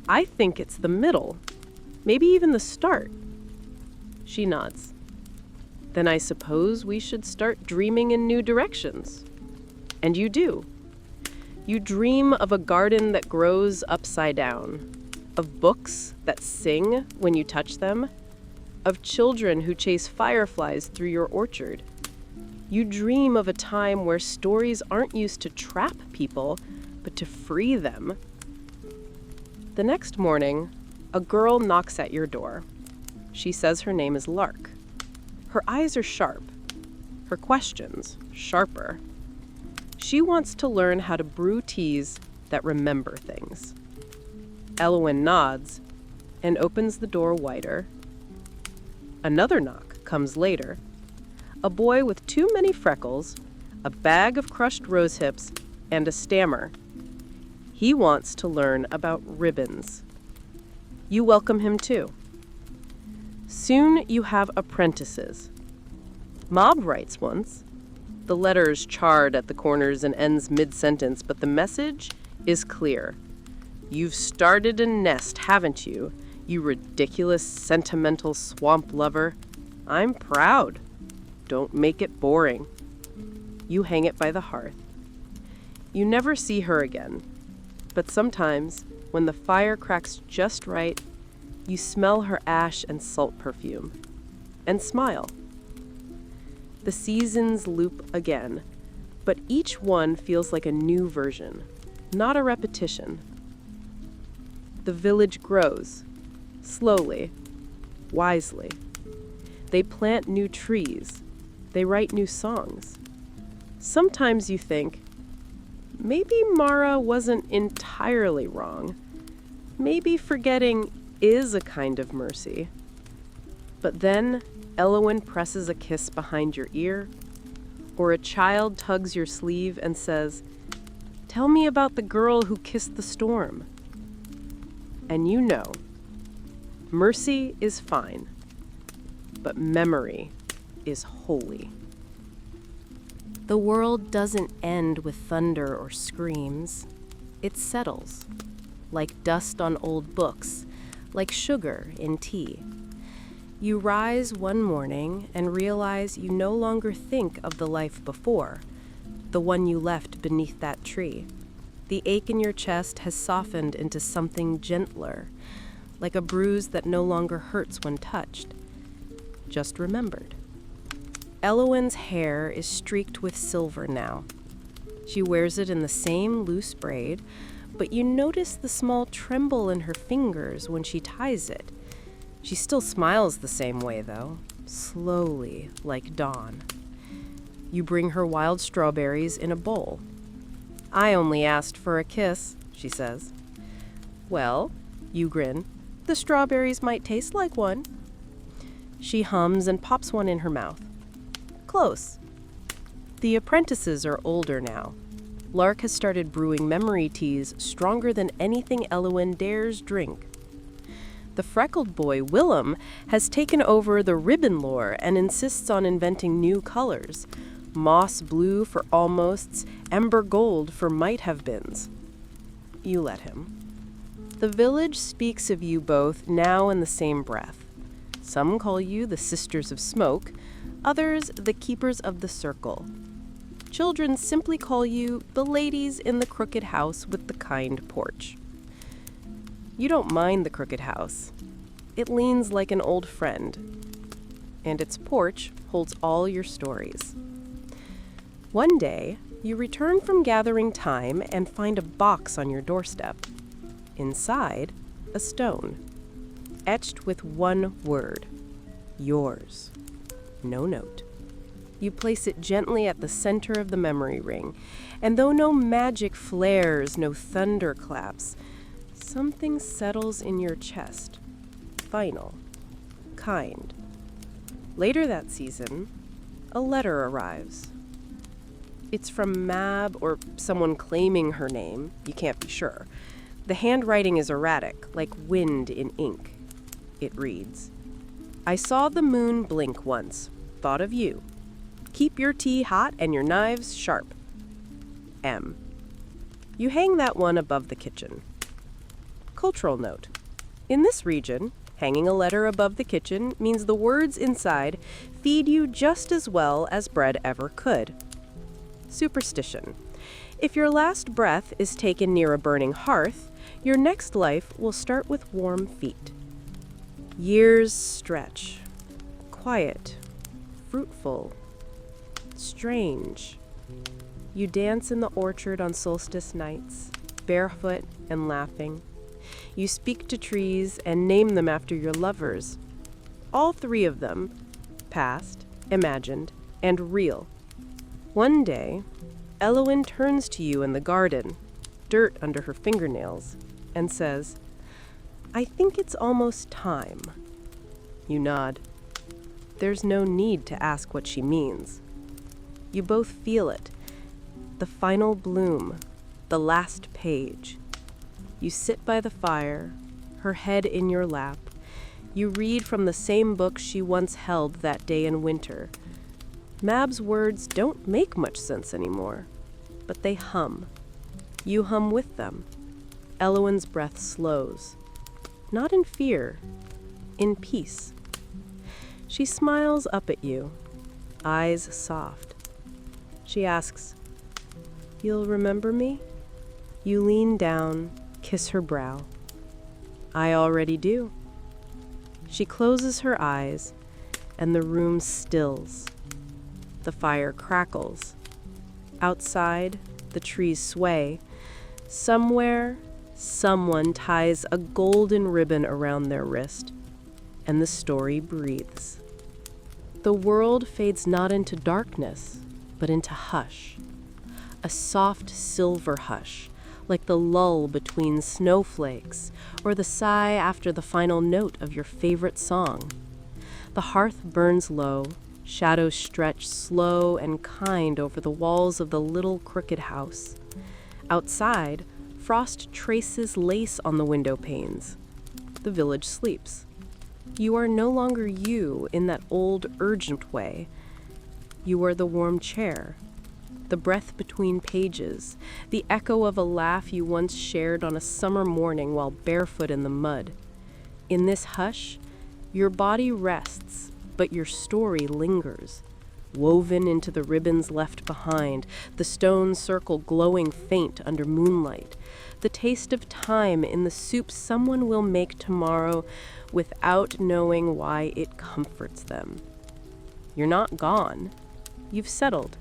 I think it's the middle, maybe even the start. She nods. Then I suppose we should start dreaming in new directions. And you do. You dream of a garden that grows upside down, of books that sing when you touch them, of children who chase fireflies through your orchard. You dream of a time where stories aren't used to trap people, but to free them. The next morning, a girl knocks at your door. She says her name is Lark. Her eyes are sharp, her questions sharper. She wants to learn how to brew teas that remember things. Elwyn nods and opens the door wider. Another knock comes later. A boy with too many freckles, a bag of crushed rose hips, and a stammer. He wants to learn about ribbons. You welcome him too. Soon you have apprentices. Mob writes once. The letter's charred at the corners and ends mid-sentence, but the message is clear. You've started a nest, haven't you? You ridiculous, sentimental swamp lover. I'm proud. Don't make it boring. You hang it by the hearth. You never see her again, but sometimes, when the fire cracks just right, you smell her ash and salt perfume, and smile. The seasons loop again, but each one feels like a new version, not a repetition. The village grows, slowly, wisely. They plant new trees. They write new songs. Sometimes you think, maybe Mara wasn't entirely wrong. Maybe forgetting is a kind of mercy. But then Elwyn presses a kiss behind your ear, or a child tugs your sleeve and says, "Tell me about the girl who kissed the storm." And you know, mercy is fine, but memory is holy. The world doesn't end with thunder or screams. It settles, like dust on old books, like sugar in tea. You rise one morning and realize you no longer think of the life before, the one you left beneath that tree. The ache in your chest has softened into something gentler, like a bruise that no longer hurts when touched, just remembered. Elowen's hair is streaked with silver now. She wears it in the same loose braid, but you notice the small tremble in her fingers when she ties it. She still smiles the same way, though, slowly, like dawn. You bring her wild strawberries in a bowl. "I only asked for a kiss," she says. "Well," you grin, "the strawberries might taste like one." She hums and pops one in her mouth. Close. The apprentices are older now. Lark has started brewing memory teas stronger than anything Elowen dares drink. The freckled boy, Willem, has taken over the ribbon lore and insists on inventing new colors. Moss blue for almosts, ember gold for might-have-beens. You let him. The village speaks of you both now in the same breath. Some call you the Sisters of Smoke, others the Keepers of the Circle. Children simply call you the ladies in the crooked house with the kind porch. You don't mind the crooked house. It leans like an old friend, and its porch holds all your stories. One day, you return from gathering thyme and find a box on your doorstep. Inside, a stone, etched with one word, yours. No note. You place it gently at the center of the memory ring, and though no magic flares, no thunder claps, something settles in your chest. Final. Kind. Later that season, a letter arrives. It's from Mab or someone claiming her name. You can't be sure. The handwriting is erratic, like wind in ink. It reads, "I saw the moon blink once. Thought of you. Keep your tea hot and your knives sharp. M." You hang that one above the kitchen. Cultural note. In this region, hanging a letter above the kitchen means the words inside feed you just as well as bread ever could. Superstition. If your last breath is taken near a burning hearth, your next life will start with warm feet. Years stretch. Quiet. Fruitful. Strange. You dance in the orchard on solstice nights, barefoot and laughing. You speak to trees and name them after your lovers. All three of them, past, imagined, and real. One day, Elowen turns to you in the garden, dirt under her fingernails, and says, "I think it's almost time." You nod. There's no need to ask what she means. You both feel it. The final bloom, the last page. You sit by the fire, her head in your lap. You read from the same book she once held that day in winter. Mab's words don't make much sense anymore, but they hum. You hum with them. Elowen's breath slows. Not in fear, in peace. She smiles up at you, eyes soft. She asks, "You'll remember me?" You lean down, kiss her brow. "I already do." She closes her eyes, and the room stills. The fire crackles. Outside, the trees sway. Somewhere, someone ties a golden ribbon around their wrist, and the story breathes. The world fades not into darkness, but into hush. A soft silver hush, like the lull between snowflakes, or the sigh after the final note of your favorite song. The hearth burns low, shadows stretch slow and kind over the walls of the little crooked house. Outside, frost traces lace on the window panes. The village sleeps. You are no longer you in that old, urgent way. You are the warm chair, the breath between pages, the echo of a laugh you once shared on a summer morning while barefoot in the mud. In this hush, your body rests, but your story lingers, woven into the ribbons left behind, the stone circle glowing faint under moonlight, the taste of time in the soup someone will make tomorrow without knowing why it comforts them. You're not gone. You've settled.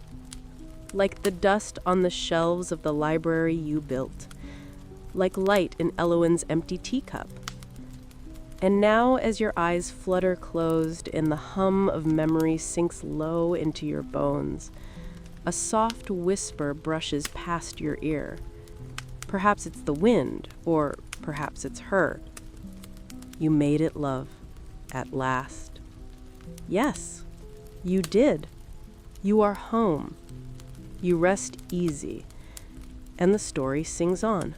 Like the dust on the shelves of the library you built. Like light in Elowen's empty teacup. And now, as your eyes flutter closed and the hum of memory sinks low into your bones, a soft whisper brushes past your ear. Perhaps it's the wind, or perhaps it's her. You made it, love, at last. Yes, you did. You are home. You rest easy, and the story sings on.